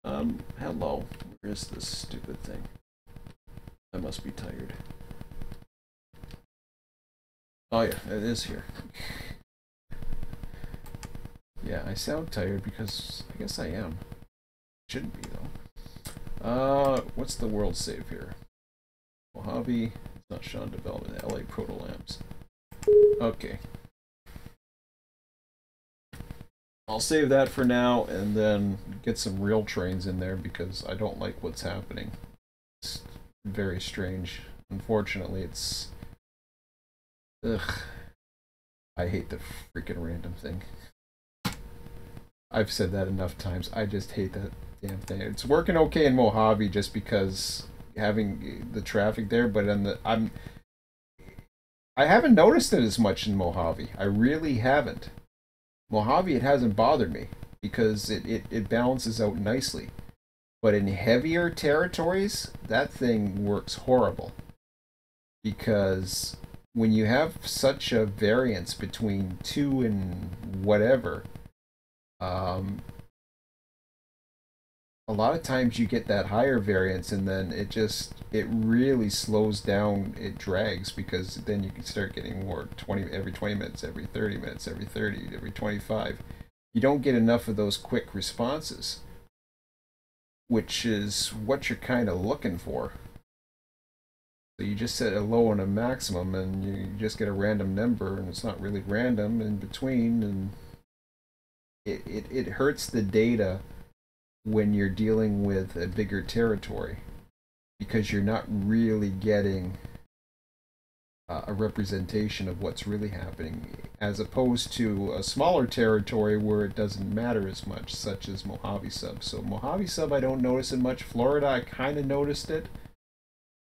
Hello. Where is this stupid thing? I must be tired. Oh yeah, it is here. Yeah, I sound tired because I guess I am. Shouldn't be though. What's the world save here? Mojave. It's not Sean Development. LA Proto Labs. Okay. I'll save that for now and then get some real trains in there, because I don't like what's happening. It's very strange. Unfortunately, it's... Ugh. I hate the freaking random thing. I've said that enough times. I just hate that damn thing. It's working okay in Mojave just because having the traffic there, but I haven't noticed it as much in Mojave. I really haven't. Mojave, it hasn't bothered me because it balances out nicely. But in heavier territories, that thing works horrible. Because when you have such a variance between 2 and whatever, a lot of times you get that higher variance, and then it really slows down, it drags, because then you can start getting more every 20 minutes, every 30 minutes, every 30, every 25. You don't get enough of those quick responses, which is what you're kind of looking for. So you just set a low and a maximum, and you just get a random number, and it's not really random in between, and it hurts the data when you're dealing with a bigger territory, because you're not really getting a representation of what's really happening, as opposed to a smaller territory where it doesn't matter as much, such as Mojave Sub. So Mojave Sub, I don't notice it much. Florida, I kind of noticed it,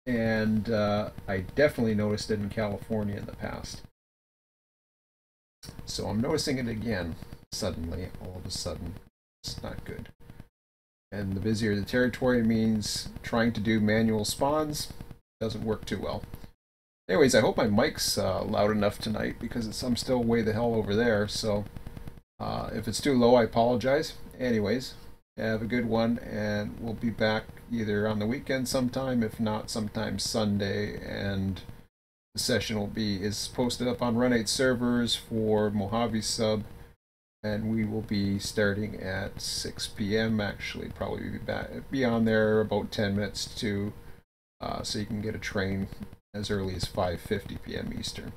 and I definitely noticed it in California in the past. So I'm noticing it again suddenly, all of a sudden. It's not good. And the busier the territory means trying to do manual spawns doesn't work too well. Anyways, I hope my mic's loud enough tonight, because I'm still way the hell over there. So if it's too low, I apologize. Anyways, have a good one, and we'll be back either on the weekend sometime, if not sometime Sunday, and the session is posted up on Run8 servers for Mojave Sub. And we will be starting at 6 p.m. Actually, probably be on there about 10 minutes to, so you can get a train as early as 5:50 p.m. Eastern.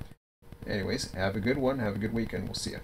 Anyways, have a good one. Have a good weekend. We'll see you.